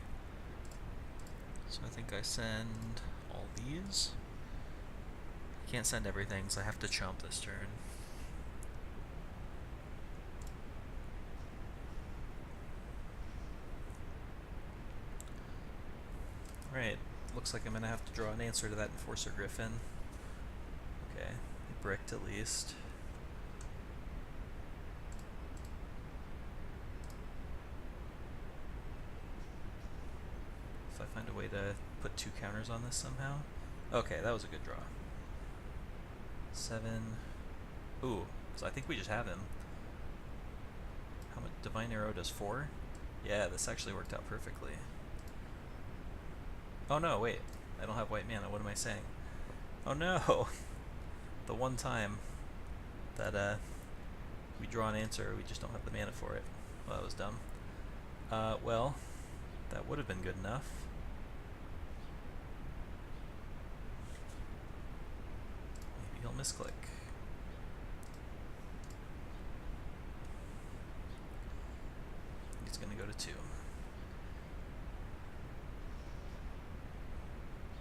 So I think I send all these. I can't send everything, so I have to chomp this turn. Right, looks like I'm going to have to draw an answer to that Enforcer Griffin. Okay, it bricked at least. If I find a way to put 2 counters on this somehow. Okay, that was a good draw. 7. Ooh, so I think we just have him. How much? Divine Arrow does 4? Yeah, this actually worked out perfectly. Oh no, wait. I don't have white mana. What am I saying? Oh no! The one time that we draw an answer, we just don't have the mana for it. Well, that was dumb. Well, that would have been good enough. Maybe he'll misclick. He's going to go to 2.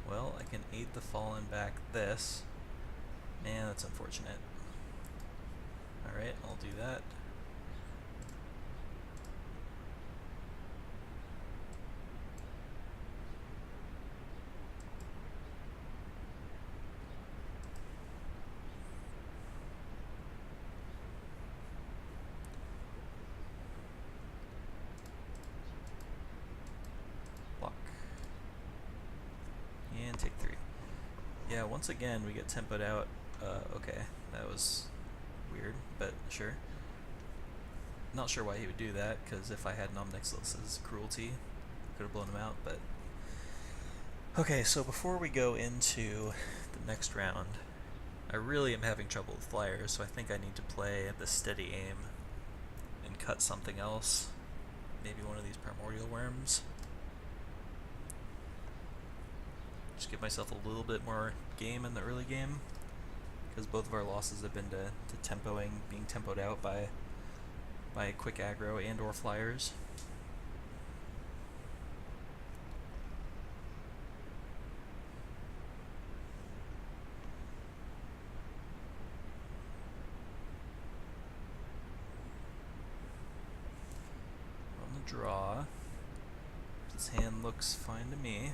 Well, I can aid the Fallen back this. Man, that's unfortunate. Alright, I'll do that. Block. And take 3. Yeah, once again we get tempoed out. Okay, that was weird, but sure. Not sure why he would do that, because if I had Nomnixlus's cruelty, I could have blown him out, but... Okay, so before we go into the next round, I really am having trouble with flyers, so I think I need to play the steady aim and cut something else. Maybe one of these Primordial Worms. Just give myself a little bit more game in the early game, because both of our losses have been to tempoing, being tempoed out by quick aggro and or flyers. On the draw, this hand looks fine to me.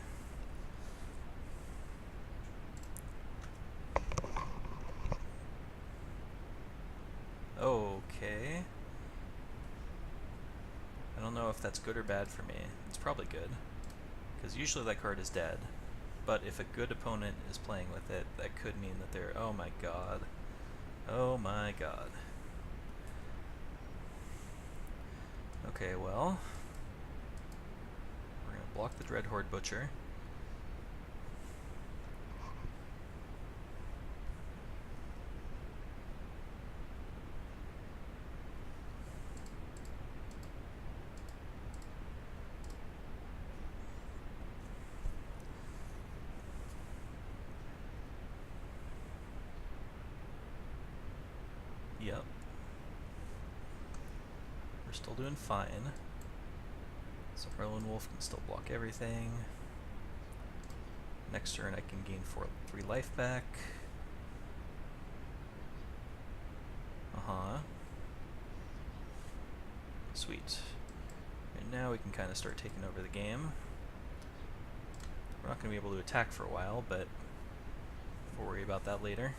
Okay. I don't know if that's good or bad for me. It's probably good, because usually that card is dead. But if a good opponent is playing with it, that could mean that they're... Oh my god. Oh my god. Okay, well... We're gonna block the Dreadhorde Butcher. Yep. We're still doing fine. So Merlin Wolf can still block everything. Next turn I can gain 3 life back. Sweet. And now we can kind of start taking over the game. We're not going to be able to attack for a while, but we'll worry about that later.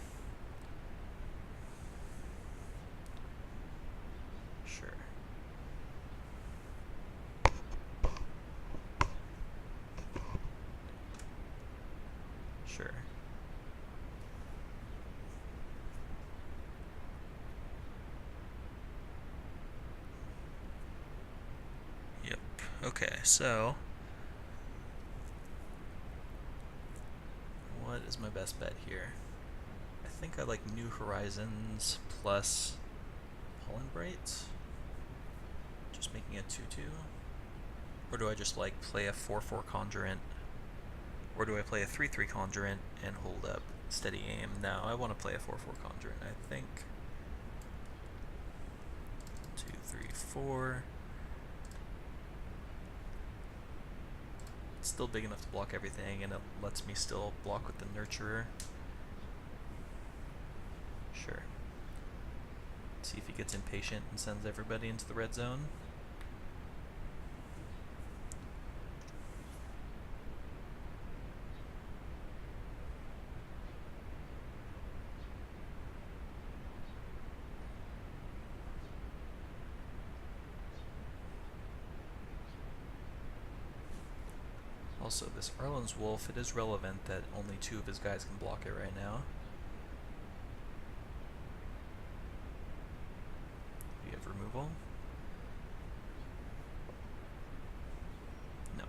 Sure. Yep. Okay, so what is my best bet here? I think I like New Horizons plus Pollen Bright. Just making a 2/2. Or do I just like play a 4/4 Conjurant? Or do I play a 3/3 Conjurant and hold up steady aim? No, I want to play a 4/4 Conjurant, I think. 2, 3, 4. It's still big enough to block everything, and it lets me still block with the Nurturer. Sure. See if he gets impatient and sends everybody into the red zone. Also, this Arlen's Wolf, it is relevant that only 2 of his guys can block it right now. Do you have removal? No.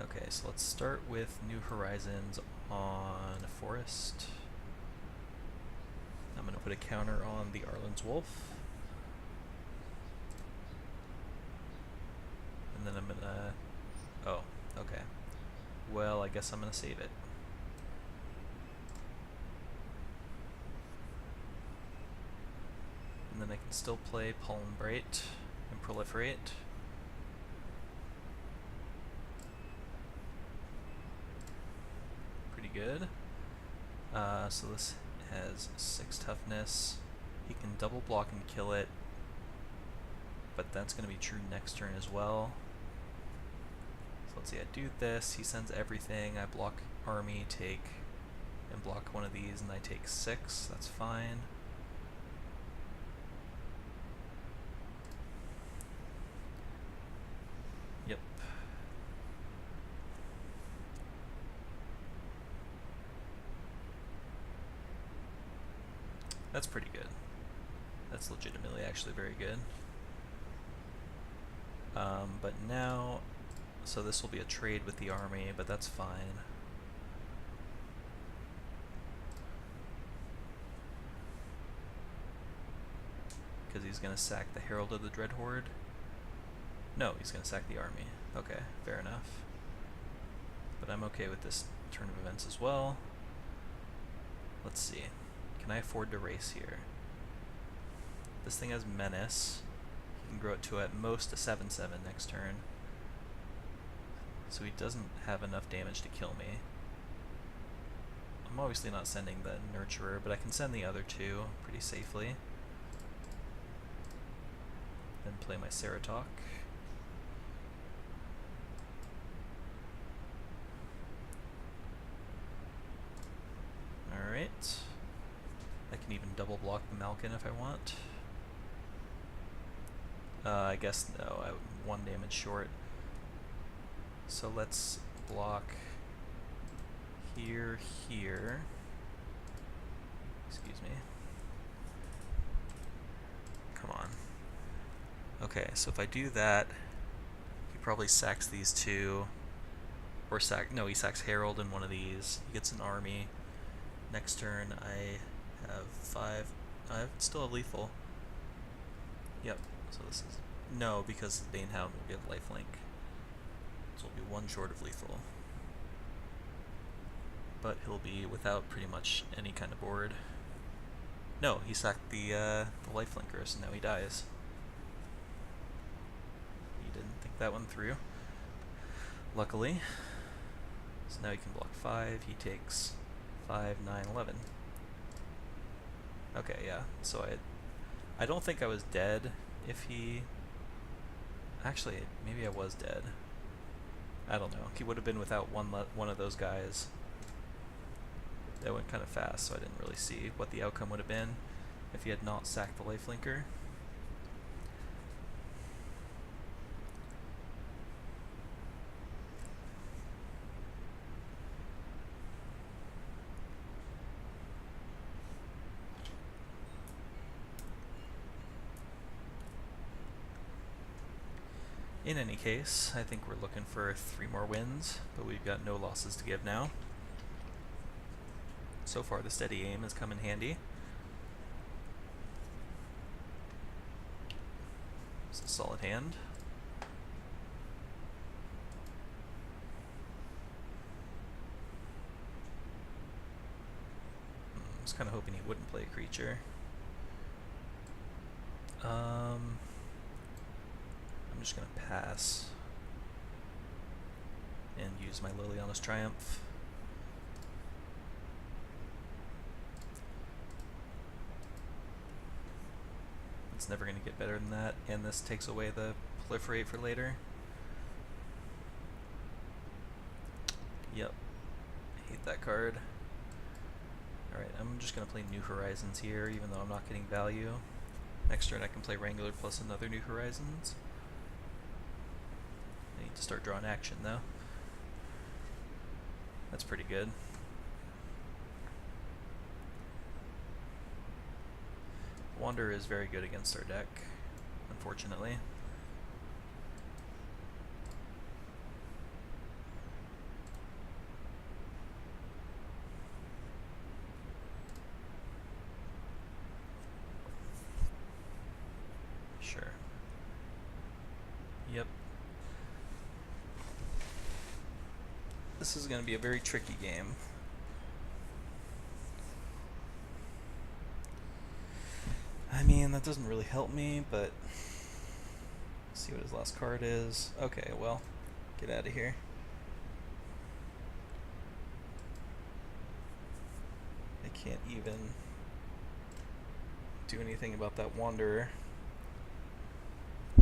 Okay, so let's start with New Horizons on Forest. I'm going to put a counter on the Arlen's Wolf. And then I'm gonna... Oh, okay. Well, I guess I'm gonna save it. And then I can still play Pollen Bright and Proliferate. Pretty good. So this has 6 toughness. He can double block and kill it, but that's going to be true next turn as well. So let's see, I do this, he sends everything, I block army, take, and block one of these, and I take 6, that's fine. Yep. That's pretty good. That's legitimately actually very good. But now, so this will be a trade with the army, but that's fine. Because he's going to sack the Herald of the Dread Horde. No, he's going to sack the army. Okay, fair enough. But I'm okay with this turn of events as well. Let's see. Can I afford to race here? This thing has Menace. He can grow it to at most a 7/7 next turn. So he doesn't have enough damage to kill me. I'm obviously not sending the Nurturer, but I can send the other 2 pretty safely. Then play my Ceratok. Alright. I can even double block the Malkin if I want. I guess no, I'm 1 damage short. So let's block here, here. Excuse me. Come on. Okay, so if I do that, he probably sacks these 2. Or no, he sacks Herald in one of these. He gets an army. Next turn I have 5. I still have lethal. Yep, so this is... No, because the Banehound will give lifelink. So it'll be 1 short of lethal. But he'll be without pretty much any kind of board. No, he sacked the lifelinker, so now he dies. He didn't think that one through. Luckily. So now he can block 5, he takes 5, 9, 11. Okay, yeah, so I don't think I was dead if he... Actually, maybe I was dead. I don't know. He would have been without one of those guys. That went kind of fast, so I didn't really see what the outcome would have been if he had not sacked the lifelinker. In any case, I think we're looking for 3 more wins, but we've got no losses to give now. So far the steady aim has come in handy. It's a solid hand. I was kind of hoping he wouldn't play a creature. I'm just going to pass and use my Liliana's Triumph. It's never going to get better than that, and this takes away the proliferate for later. Yep, I hate that card. Alright, I'm just going to play New Horizons here, even though I'm not getting value. Next turn I can play Wrangler plus another New Horizons. I need to start drawing action though. That's pretty good. Wanderer is very good against our deck, unfortunately. Sure. Yep. This is going to be a very tricky game. I mean, that doesn't really help me, but see what his last card is. Okay, well, get out of here. I can't even do anything about that Wanderer.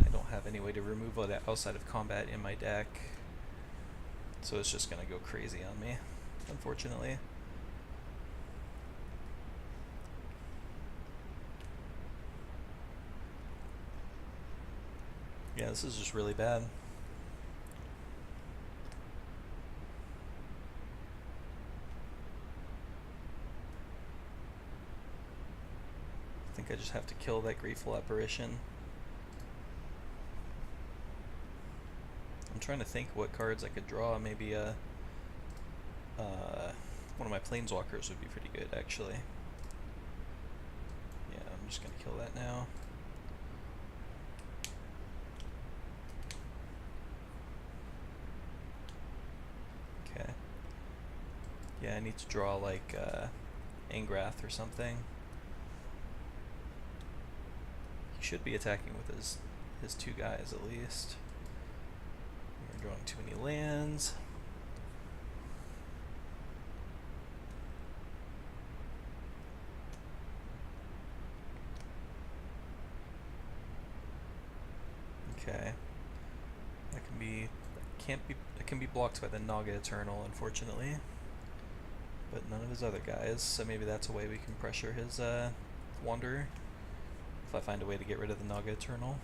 I don't have any way to remove that outside of combat in my deck, so it's just gonna go crazy on me, unfortunately. Yeah, this is just really bad. I think I just have to kill that Grateful Apparition. I'm trying to think what cards I could draw. Maybe one of my Planeswalkers would be pretty good, actually. Yeah, I'm just gonna kill that now. Okay. Yeah, I need to draw like Angrath or something. He should be attacking with his 2 guys at least. We're drawing too many lands. Okay. That can be blocked by the Naga Eternal, unfortunately. But none of his other guys, so maybe that's a way we can pressure his Wanderer. If I find a way to get rid of the Naga Eternal.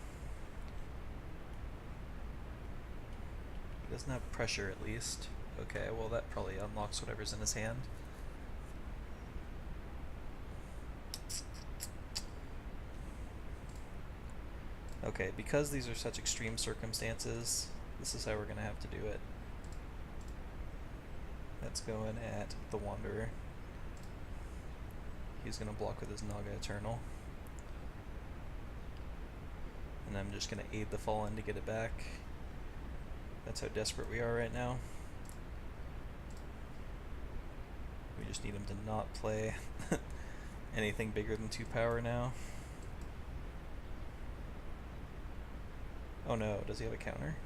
He doesn't have pressure, at least. Okay, well that probably unlocks whatever's in his hand. Okay, because these are such extreme circumstances, this is how we're going to have to do it. That's going at the Wanderer. He's going to block with his Naga Eternal. And I'm just going to aid the Fallen to get it back. That's how desperate we are right now. We just need him to not play anything bigger than 2 power now. Oh no, does he have a counter?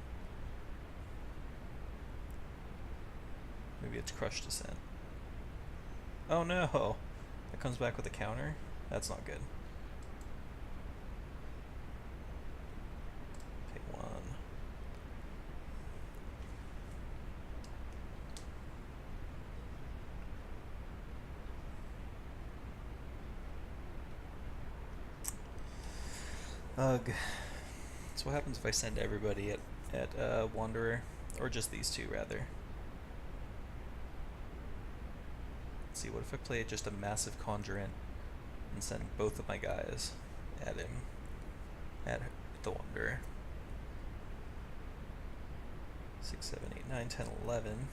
Maybe it's Crushed Descent. Oh no! It comes back with a counter? That's not good. Pay 1. Ugh. So what happens if I send everybody at Wanderer? Or just these 2, rather. Let's see, what if I play just a massive Conjurant and send both of my guys at him, at the Wanderer? 6, 7, 8, 9, 10, 11.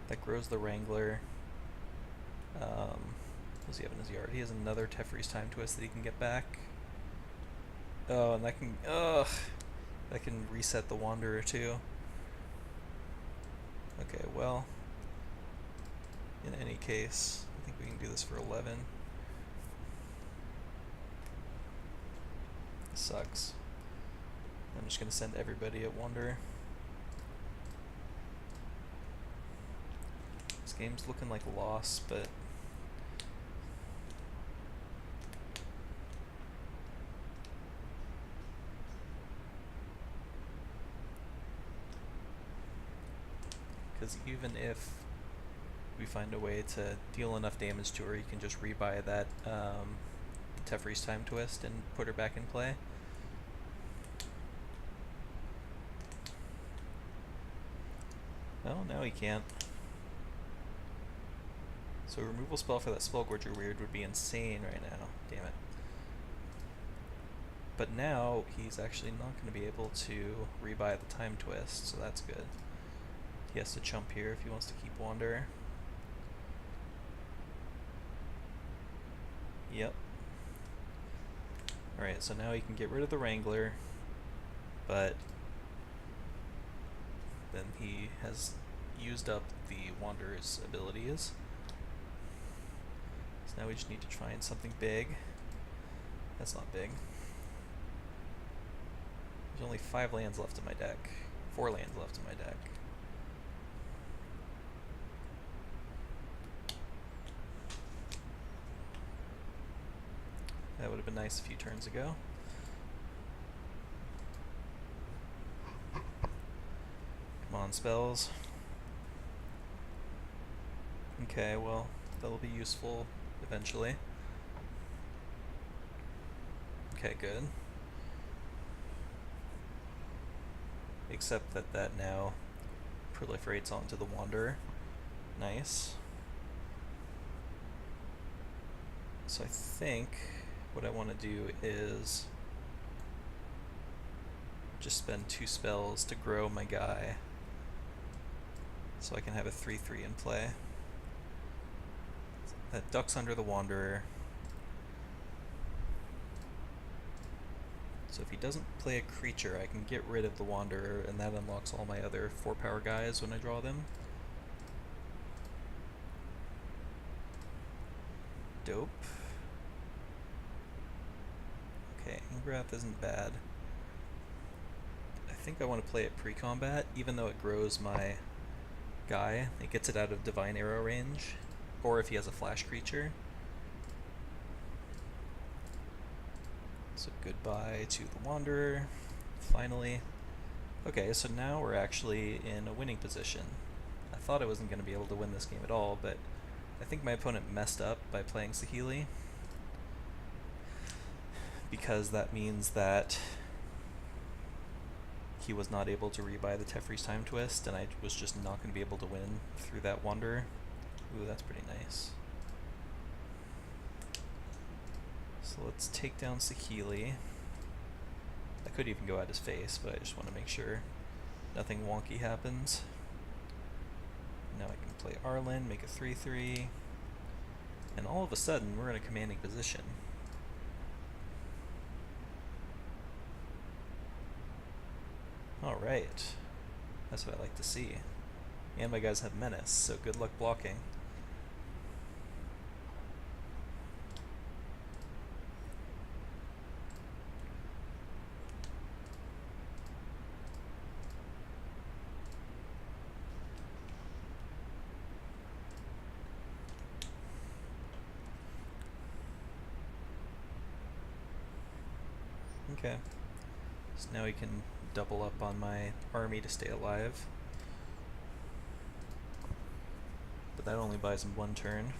That grows the Wrangler. What does he have in his yard? He has another Teferi's Time Twist that he can get back. Oh, and that can... Ugh! That can reset the Wanderer too. Okay, well... In any case, I think we can do this for 11. This sucks. I'm just going to send everybody at Wanderer. This game's looking like a loss, but... Because even if we find a way to deal enough damage to her, you can just rebuy that Teferi's Time Twist and put her back in play. Oh, now he can't. So a removal spell for that Spellgorger Weird would be insane right now. Damn it. But now he's actually not going to be able to rebuy the Time Twist, so that's good. He has to chump here if he wants to keep Wanderer. Yep. Alright, so now he can get rid of the Wrangler, but then he has used up the Wanderer's abilities. So now we just need to try and something big. That's not big. There's only 5 lands left in my deck. 4 lands left in my deck. That would have been nice a few turns ago. Come on, spells. Okay, well, that'll be useful eventually. Okay, good. Except that that now proliferates onto the Wanderer. Nice. So I think what I want to do is just spend 2 spells to grow my guy so I can have a 3/3 in play. That ducks under the Wanderer. So if he doesn't play a creature, I can get rid of the Wanderer, and that unlocks all my other 4-power guys when I draw them. Dope. Okay, Ingrath isn't bad. I think I want to play it pre-combat, even though it grows my guy. It gets it out of Divine Arrow range, or if he has a flash creature. So goodbye to the Wanderer, finally. Okay, so now we're actually in a winning position. I thought I wasn't going to be able to win this game at all, but I think my opponent messed up by playing Saheeli, because that means that he was not able to rebuy the Teferi's Time Twist, and I was just not going to be able to win through that Wanderer. Ooh, that's pretty nice. So let's take down Saheeli. I could even go at his face, but I just want to make sure nothing wonky happens. Now I can play Arlen, make a 3/3, and all of a sudden we're in a commanding position. Alright, that's what I like to see. And my guys have Menace, so good luck blocking. Okay, so now we can double up on my army to stay alive. But that only buys him 1 turn.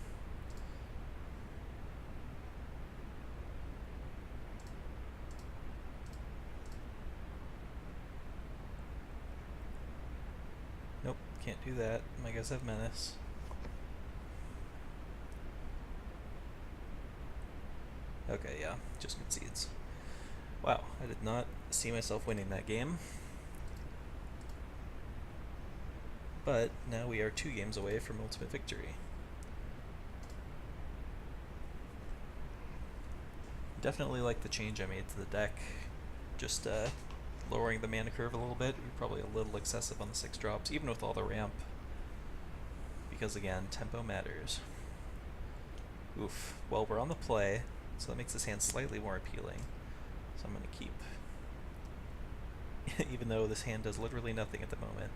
Nope, can't do that. My guys have Menace. Okay, yeah, just concedes. Wow, I did not see myself winning that game. But now we are 2 games away from ultimate victory. Definitely like the change I made to the deck. Just lowering the mana curve a little bit. We're probably a little excessive on the 6 drops, even with all the ramp. Because again, tempo matters. Oof. Well, we're on the play, so that makes this hand slightly more appealing. So I'm going to keep. Even though this hand does literally nothing at the moment.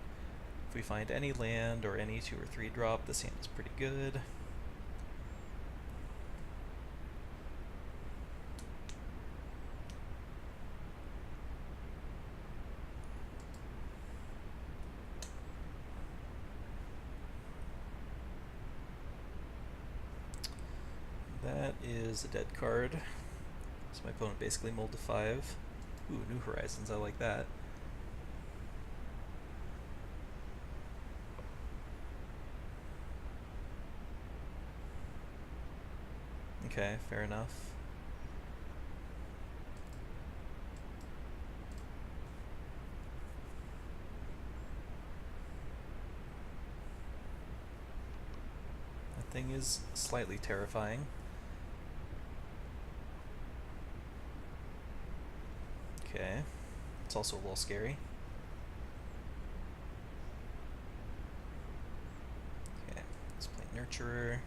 If we find any land or any 2 or 3 drop, this hand is pretty good. That is a dead card. So my opponent basically mulled to 5. Ooh, New Horizons, I like that. Okay, fair enough. That thing is slightly terrifying. Okay, it's also a little scary. Okay, let's play Nurturer.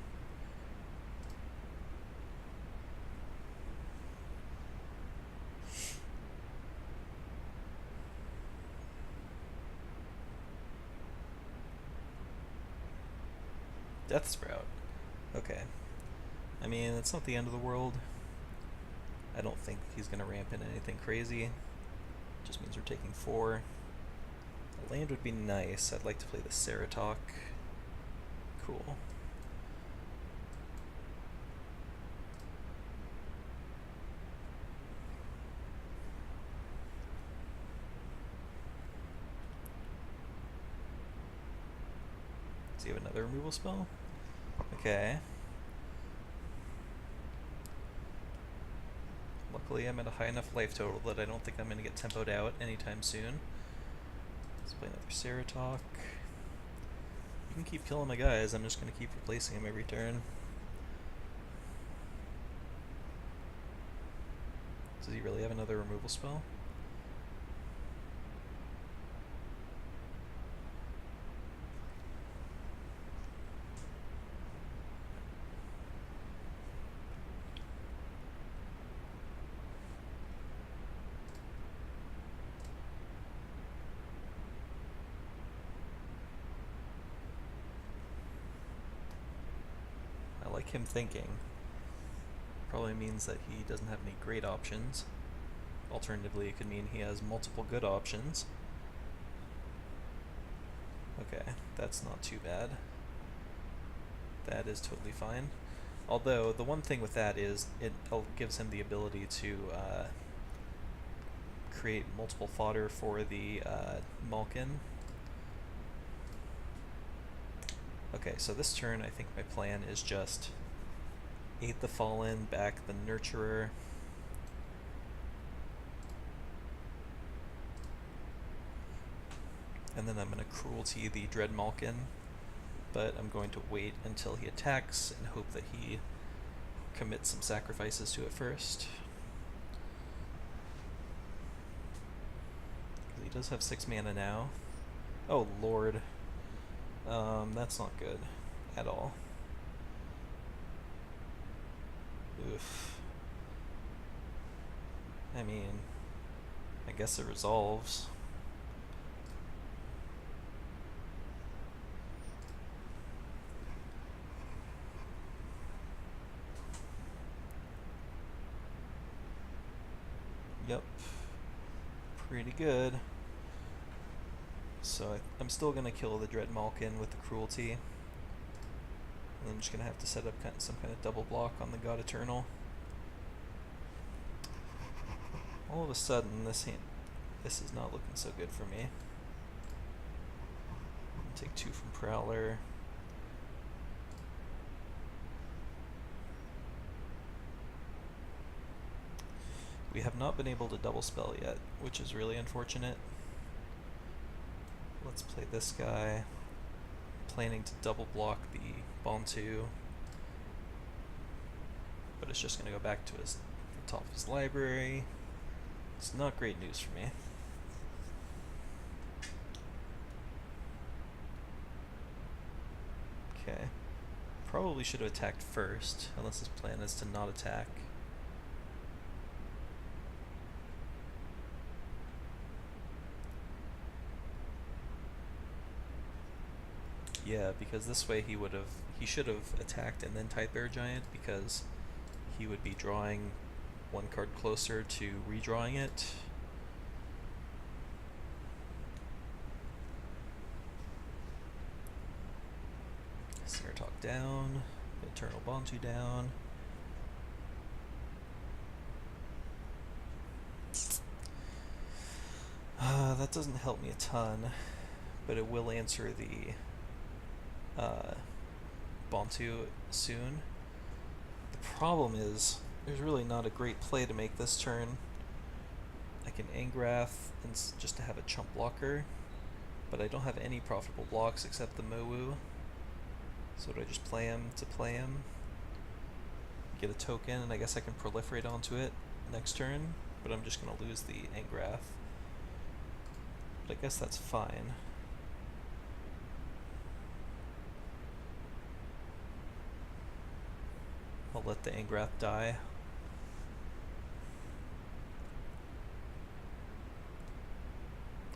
Death Sprout. Okay. I mean, it's not the end of the world. I don't think he's going to ramp in anything crazy. Just means we're taking 4. A land would be nice. I'd like to play the Ceratok. Cool. Does he have another removal spell? Okay. Luckily I'm at a high enough life total that I don't think I'm going to get tempoed out anytime soon. Let's play another Ceratok. You can keep killing my guys, I'm just going to keep replacing them every turn. Does he really have another removal spell? I like him thinking. Probably means that he doesn't have any great options. Alternatively, it could mean he has multiple good options. Okay, that's not too bad. That is totally fine. Although, the one thing with that is it gives him the ability to create multiple fodder for the Malkin. Okay, so this turn I think my plan is just 8 the Fallen, back the Nurturer. And then I'm going to Cruelty the Dread Malkin, but I'm going to wait until he attacks and hope that he commits some sacrifices to it first. He does have 6 mana now. Oh lord. That's not good at all. Oof. I mean, I guess it resolves. Yep. Pretty good. So I'm still going to kill the Dread Malkin with the Cruelty. And I'm just going to have to set up some kind of double block on the God Eternal. All of a sudden, this is not looking so good for me. Take 2 from Prowler. We have not been able to double spell yet, which is really unfortunate. Let's play this guy. planning to double block the Bantu, but it's just going to go back to the top of his library. It's not great news for me. Okay. Probably should have attacked first, unless his plan is to not attack. Yeah, because this way he should have attacked and then Tithe Bear Giant, because he would be drawing one card closer to redrawing it. Sinner Talk down, Eternal Bantu down. That doesn't help me a ton, but it will answer the Bantu soon. The problem is, there's really not a great play to make this turn. I can Angrath and just to have a chump blocker, but I don't have any profitable blocks except the Mowu. So do I just play him to play him? Get a token, and I guess I can proliferate onto it next turn, but I'm just going to lose the Angrath. But I guess that's fine. I'll let the Angrath die.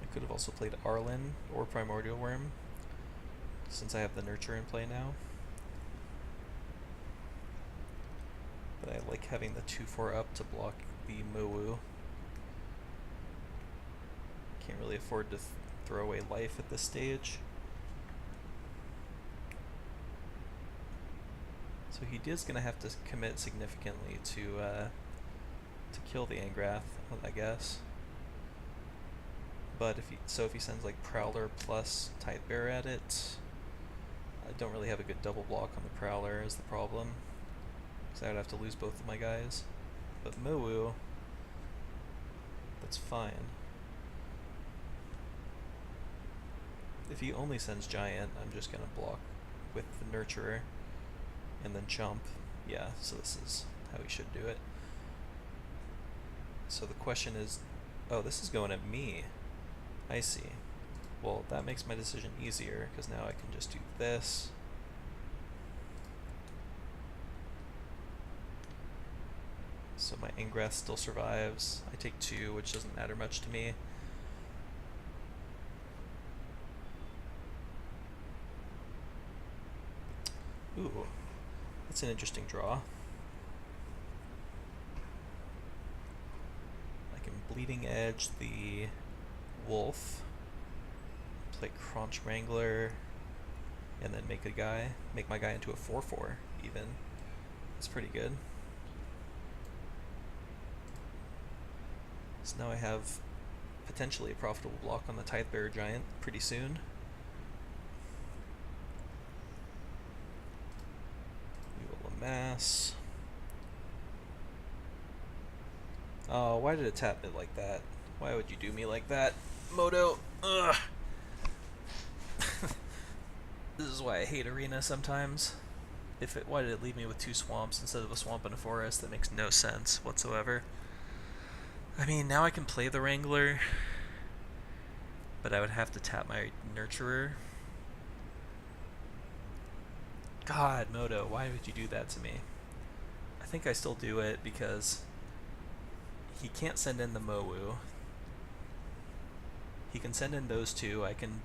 I could have also played Arlen or Primordial Worm, since I have the Nurture in play now. But I like having the 2/4 up to block the Mowu. Can't really afford to throw away life at this stage. So he is going to have to commit significantly to kill the Angrath, I guess. But if he sends like Prowler plus Tithe Bear at it, I don't really have a good double block on the Prowler is the problem, because I would have to lose both of my guys. But Mowu, that's fine. If he only sends Giant, I'm just going to block with the Nurturer and then chump. Yeah, so this is how he should do it. So the question is, oh, this is going at me. I see. Well, that makes my decision easier, because now I can just do this. So my Angrath still survives. I take 2, which doesn't matter much to me. Ooh, that's an interesting draw. I can Bleeding Edge the Wolf, play Crunch Wrangler, and then make my guy into a 4/4 even. That's pretty good. So now I have potentially a profitable block on the Tithe Bearer Giant pretty soon. We will amass. Oh, why did it tap it like that? Why would you do me like that, Moto? Ugh. This is why I hate Arena sometimes. Why did it leave me with 2 swamps instead of a swamp and a forest? That makes no sense whatsoever. I mean, now I can play the Wrangler, but I would have to tap my Nurturer. God, Moto, why would you do that to me? I think I still do it because he can't send in the Mowu. He can send in those 2. I can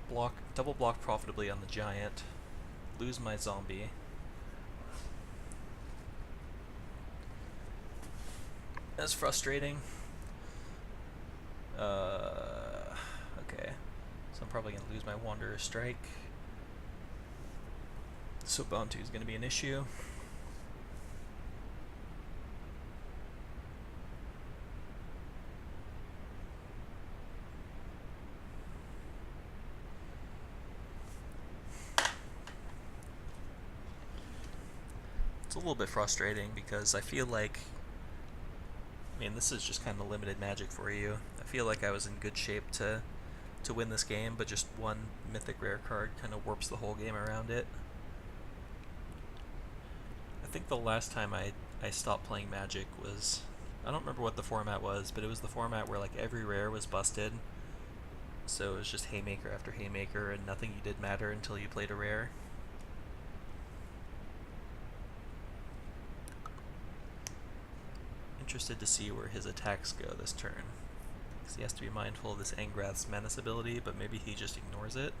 double block profitably on the Giant, lose my zombie. That's frustrating. Okay. So I'm probably going to lose my Wanderer Strike. So Bantu is going to be an issue. It's a little bit frustrating because I feel like, I mean, this is just kind of limited magic for you. I feel like I was in good shape to to win this game, but just one mythic rare card kind of warps the whole game around it. I think the last time I stopped playing Magic was, I don't remember what the format was, but it was the format where like every rare was busted. So it was just haymaker after haymaker and nothing you did matter until you played a rare. Interested to see where his attacks go this turn. Because he has to be mindful of this Angrath's Menace ability, but maybe he just ignores it.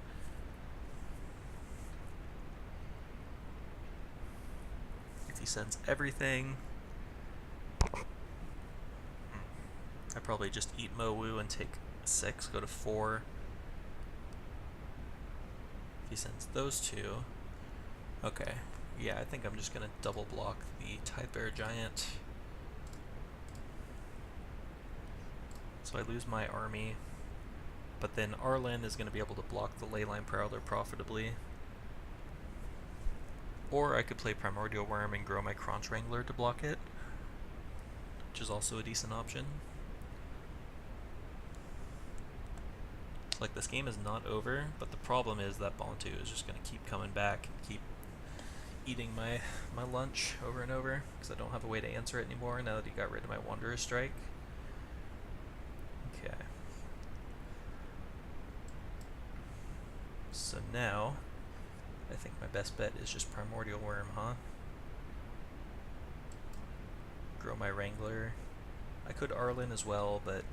If he sends everything, I probably just eat Mowu and take 6, go to 4. If he sends those two, okay. Yeah, I think I'm just going to double block the Tidebearer Giant. So I lose my army, but then Arlen is going to be able to block the Leyline Prowler profitably. Or I could play Primordial Worm and grow my Crunch Wrangler to block it, which is also a decent option. Like, this game is not over, but the problem is that Bantu is just going to keep coming back and keep eating my lunch over and over, because I don't have a way to answer it anymore now that he got rid of my Wanderer's Strike. Okay. So now, I think my best bet is just Primordial Worm, huh? Grow my Wrangler. I could Arlen as well, but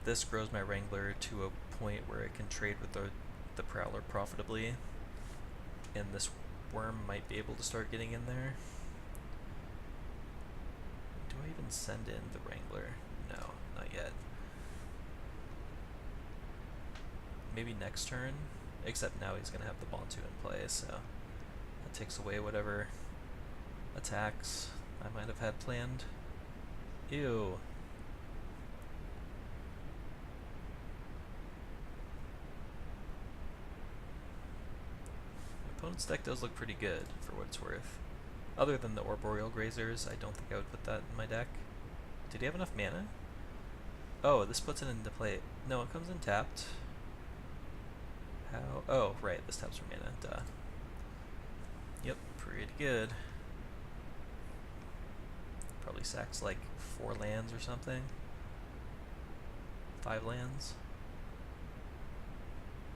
this grows my Wrangler to a point where it can trade with the Prowler profitably, and this Worm might be able to start getting in there. Do I even send in the Wrangler? No, not yet. Maybe next turn, except now he's going to have the Bantu in play, so that takes away whatever attacks I might have had planned. Ew. My opponent's deck does look pretty good, for what it's worth. Other than the Arboreal Grazers, I don't think I would put that in my deck. Did he have enough mana? Oh, this puts it into play. No, it comes in tapped. How? Oh, right, this taps for mana, duh. Yep, pretty good. Probably sacks like 4 lands or something. 5 lands.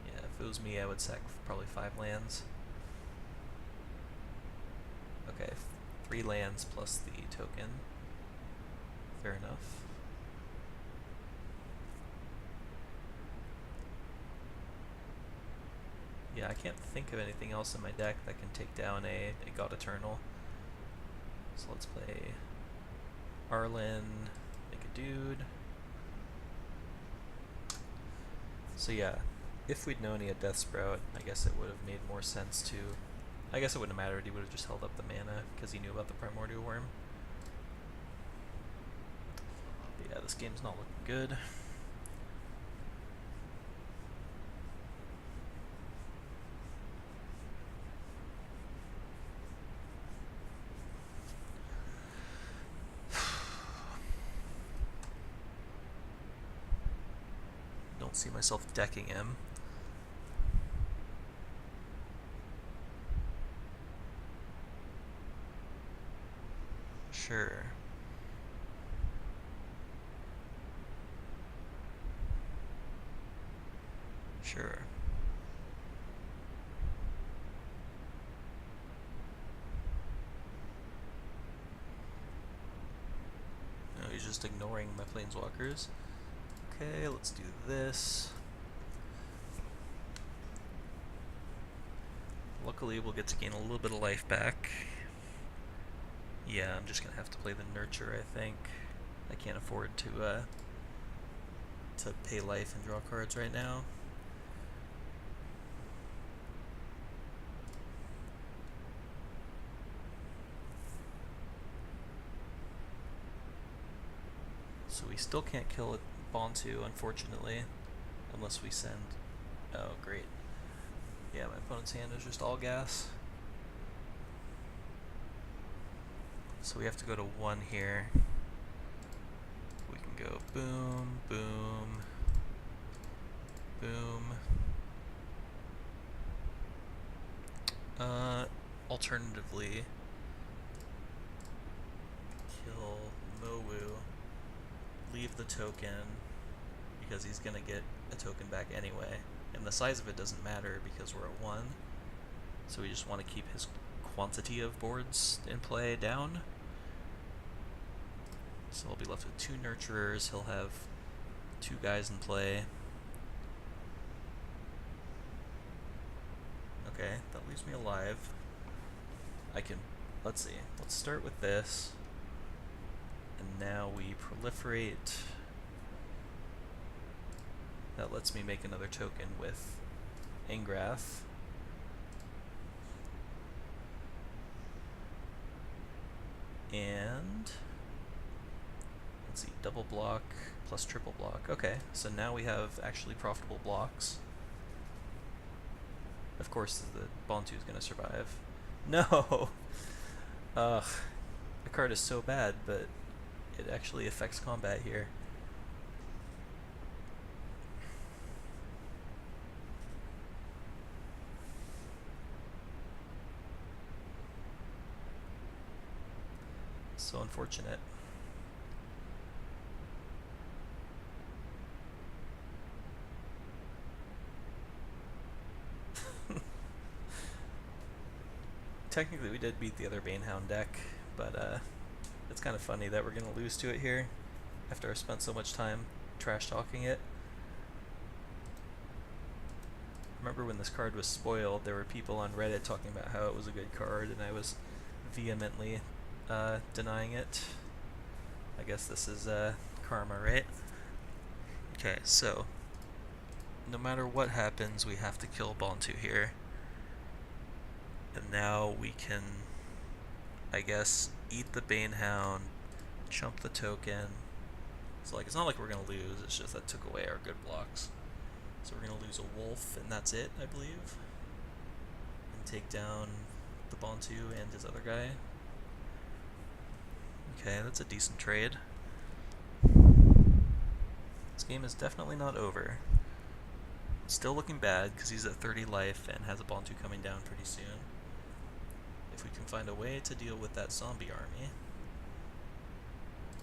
Yeah, if it was me, I would sack probably 5 lands. Okay, 3 lands plus the token. Fair enough. Yeah, I can't think of anything else in my deck that can take down a God Eternal. So let's play Arlen, make a dude. So yeah, if we'd known he had Death Sprout, I guess it would have made more sense to... I guess it wouldn't have mattered, he would have just held up the mana because he knew about the Primordial Worm. But yeah, this game's not looking good. Don't see myself decking him. Sure. Sure. No, he's just ignoring my Planeswalkers. Okay, let's do this. Luckily, we'll get to gain a little bit of life back. Yeah, I'm just gonna have to play the Nurture, I think. I can't afford to pay life and draw cards right now. So we still can't kill it. Bantu, unfortunately, unless we send... Oh, great. Yeah, my opponent's hand is just all gas. So we have to go to 1 here. We can go boom, boom, Boom. Alternatively, kill Mowu, leave the token, because he's gonna get a token back anyway. And the size of it doesn't matter because we're at 1. So we just want to keep his quantity of boards in play down. So we'll be left with 2 nurturers. He'll have 2 guys in play. Okay, that leaves me alive. I can, let's see, let's start with this. And now we proliferate. That lets me make another token with Ingrath. And let's see, double block plus triple block. Okay, so now we have actually profitable blocks. Of course, the Bontu is going to survive. No! Ugh. The card is so bad, but it actually affects combat here. So unfortunate. Technically we did beat the other Banehound deck, but it's kind of funny that we're going to lose to it here after I spent so much time trash talking it. Remember when this card was spoiled, there were people on Reddit talking about how it was a good card, and I was vehemently denying it. I guess this is karma, right? Okay, so no matter what happens, we have to kill Bontu here. And now we can, I guess, eat the Banehound, chump the token. So like, it's not like we're gonna lose, it's just that took away our good blocks. So we're gonna lose a wolf, and that's it, I believe. And take down the Bontu and his other guy. Okay, that's a decent trade. This game is definitely not over. It's still looking bad because he's at 30 life and has a Bontu coming down pretty soon. If we can find a way to deal with that zombie army.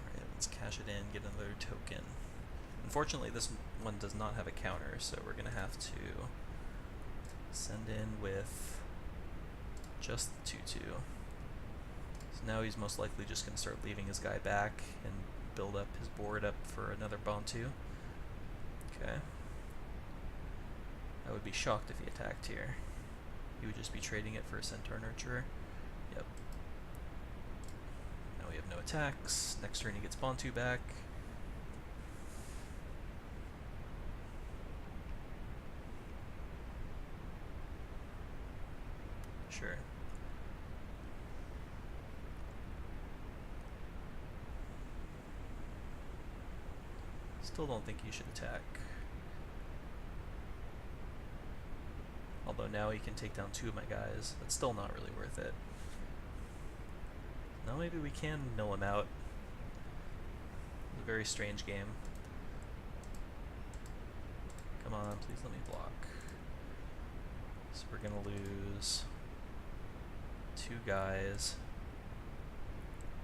Alright, let's cash it in, get another token. Unfortunately, this one does not have a counter, so we're going to have to send in with just the 2/2. So now he's most likely just going to start leaving his guy back and build up his board up for another Bontu. Okay. I would be shocked if he attacked here. He would just be trading it for a Centaur Nurturer. Yep. Now we have no attacks. Next turn he gets Bontu back. Sure. Still don't think you should attack. Although now he can take down 2 of my guys. That's still not really worth it. Now maybe we can mill him out. It's a very strange game. Come on, please let me block. So we're gonna lose 2 guys.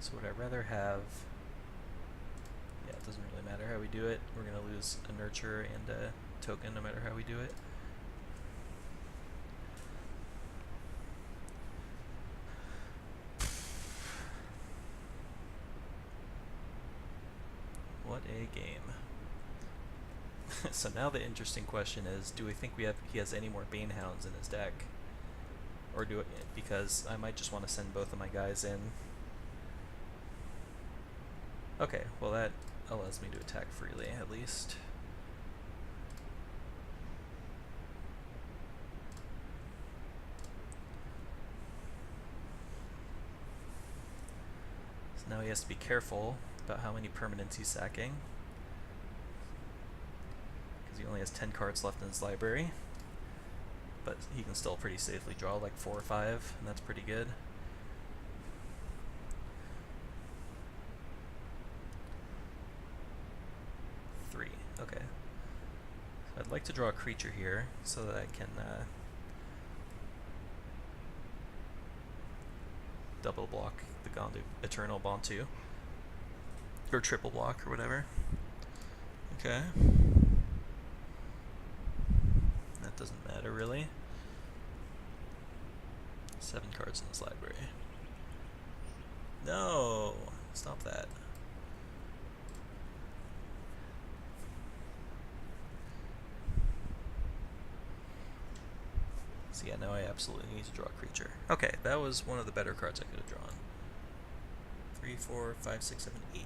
So would I rather have... Yeah, it doesn't really matter how we do it. We're gonna lose a nurture and a token no matter how we do it. What a game. So now the interesting question is, do we think he has any more Banehounds in his deck? Or do it, because I might just want to send both of my guys in. Okay, well that allows me to attack freely, at least. So now he has to be careful about how many permanents he's sacking, because he only has 10 cards left in his library. But he can still pretty safely draw like 4 or 5, and that's pretty good. Okay. So I'd like like to draw a creature here so that I can double block the Gandu Eternal Bantu. Or triple block or whatever. Okay. That doesn't matter really. 7 cards in this library. No! Stop that. So yeah, now I absolutely need to draw a creature. Okay, that was one of the better cards I could have drawn. 3, 4, 5, 6, 7, 8.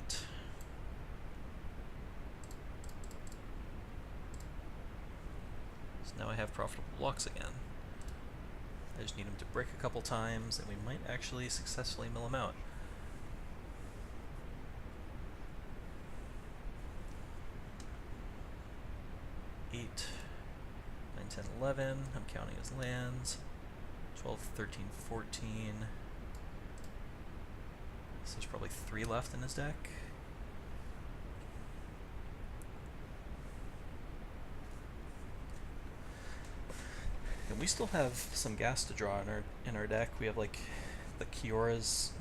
So now I have profitable blocks again. I just need him to brick a couple times, and we might actually successfully mill him out. Eight, 9, 10, 11. I'm counting his lands. 12, 13, 14. So there's probably 3 left in his deck. And we still have some gas to draw in our deck. We have like the Kiora's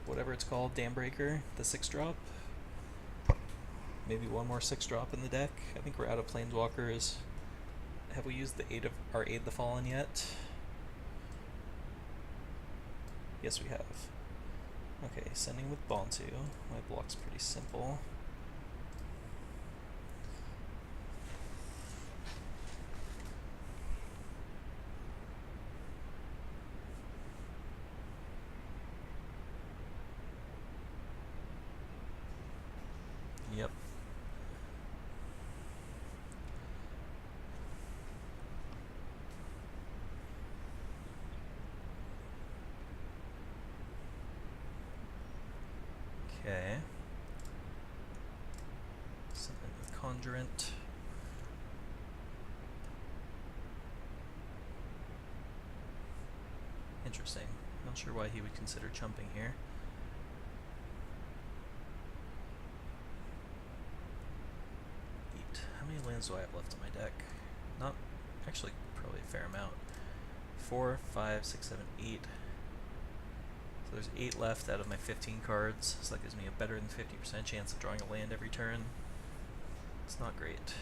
whatever it's called, Dam Breaker, the 6-drop. Maybe one more 6-drop in the deck. I think we're out of Planeswalkers. Have we used the our Aid the Fallen yet? Yes, we have. Okay, sending with Bantu. My block's pretty simple. Yep. Okay. Something with Conjurant. Interesting. Not sure why he would consider chumping here. How many lands do I have left in my deck? Not actually, probably a fair amount. 4, 5, 6, 7, 8. So there's 8 left out of my 15 cards, so that gives me a better than 50% chance of drawing a land every turn. It's not great.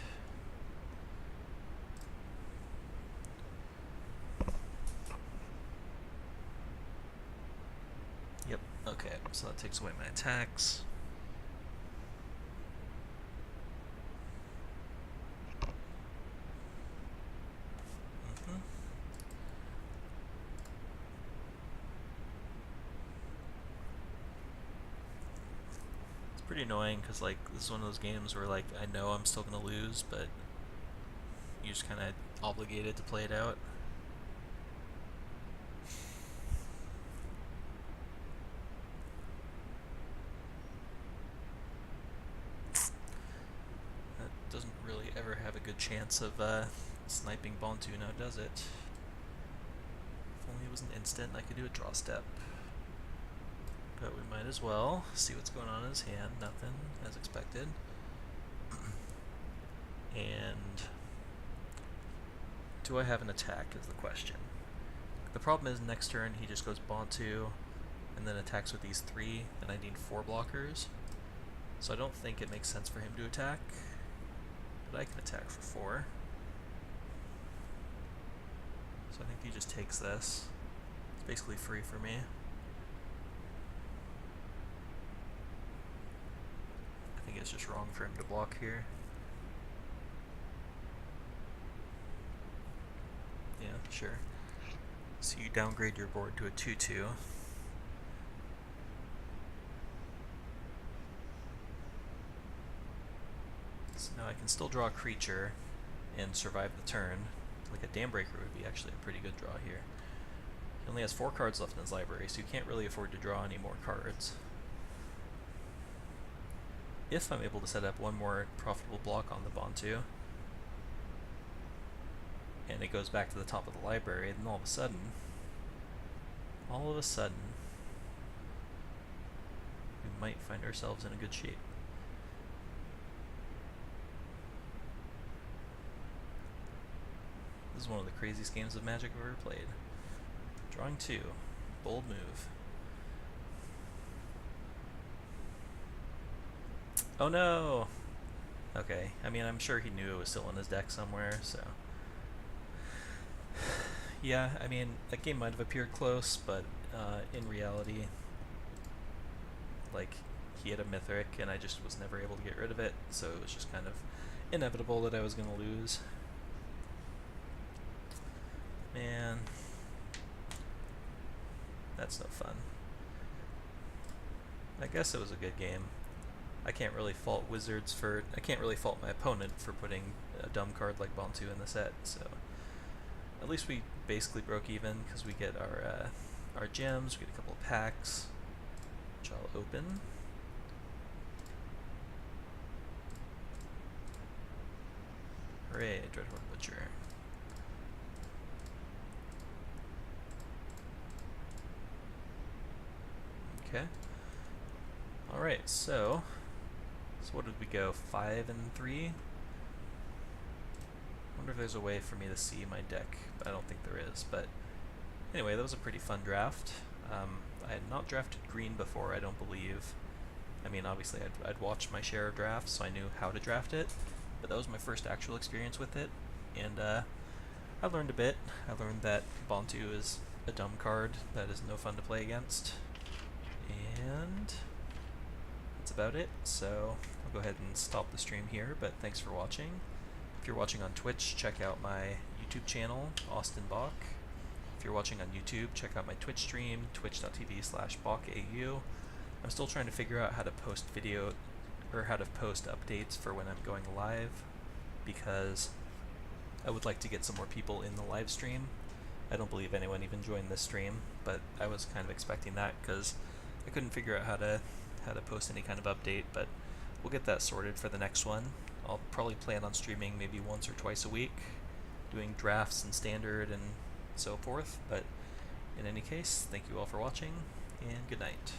Yep, okay, so that takes away my attacks. Pretty annoying because like this is one of those games where like I know I'm still gonna lose, but you're just kind of obligated to play it out. That doesn't really ever have a good chance of sniping Bantu now, does it? If only it was an instant, I could do a draw step. But we might as well see what's going on in his hand. Nothing, as expected. And do I have an attack is the question. The problem is next turn he just goes Bantu and then attacks with these 3, and I need 4 blockers. So I don't think it makes sense for him to attack. But I can attack for 4. So I think he just takes this. It's basically free for me. I think it's just wrong for him to block here. Yeah, sure. So you downgrade your board to a 2/2. So now I can still draw a creature and survive the turn. Like a Dam Breaker would be actually a pretty good draw here. He only has 4 cards left in his library, so you can't really afford to draw any more cards. If I'm able to set up one more profitable block on the Bantu, and it goes back to the top of the library, then all of a sudden, we might find ourselves in a good shape. This is one of the craziest games of Magic I've ever played. Drawing 2. Bold move. Oh no! Okay, I mean, I'm sure he knew it was still in his deck somewhere, so... Yeah, I mean, that game might have appeared close, but in reality, like, he had a Mythic, and I just was never able to get rid of it, so it was just kind of inevitable that I was going to lose. Man, that's no fun. I guess it was a good game. I can't really fault Wizards for... I can't really fault my opponent for putting a dumb card like Bantu in the set, so... At least we basically broke even, because we get our gems, we get a couple of packs, which I'll open. Hooray, Dreadhorde Butcher. Okay. Alright, so what did we go? 5 and 3? Wonder if there's a way for me to see my deck. I don't think there is, but anyway, that was a pretty fun draft. I had not drafted green before, I don't believe. I mean, obviously I'd watched my share of drafts, so I knew how to draft it, but that was my first actual experience with it, and I learned a bit. I learned that Bantu is a dumb card that is no fun to play against, and that's about it. So I'll go ahead and stop the stream here, but thanks for watching. If you're watching on Twitch, check out my YouTube channel, Austin Bach. If you're watching on YouTube, check out my Twitch stream, twitch.tv/BachAU. I'm still trying to figure out how to post video, or how to post updates for when I'm going live, because I would like to get some more people in the live stream. I don't believe anyone even joined this stream, but I was kind of expecting that because I couldn't figure out how to post any kind of update, but we'll get that sorted for the next one. I'll probably plan on streaming maybe once or twice a week, doing drafts and standard and so forth, but in any case, thank you all for watching, and good night.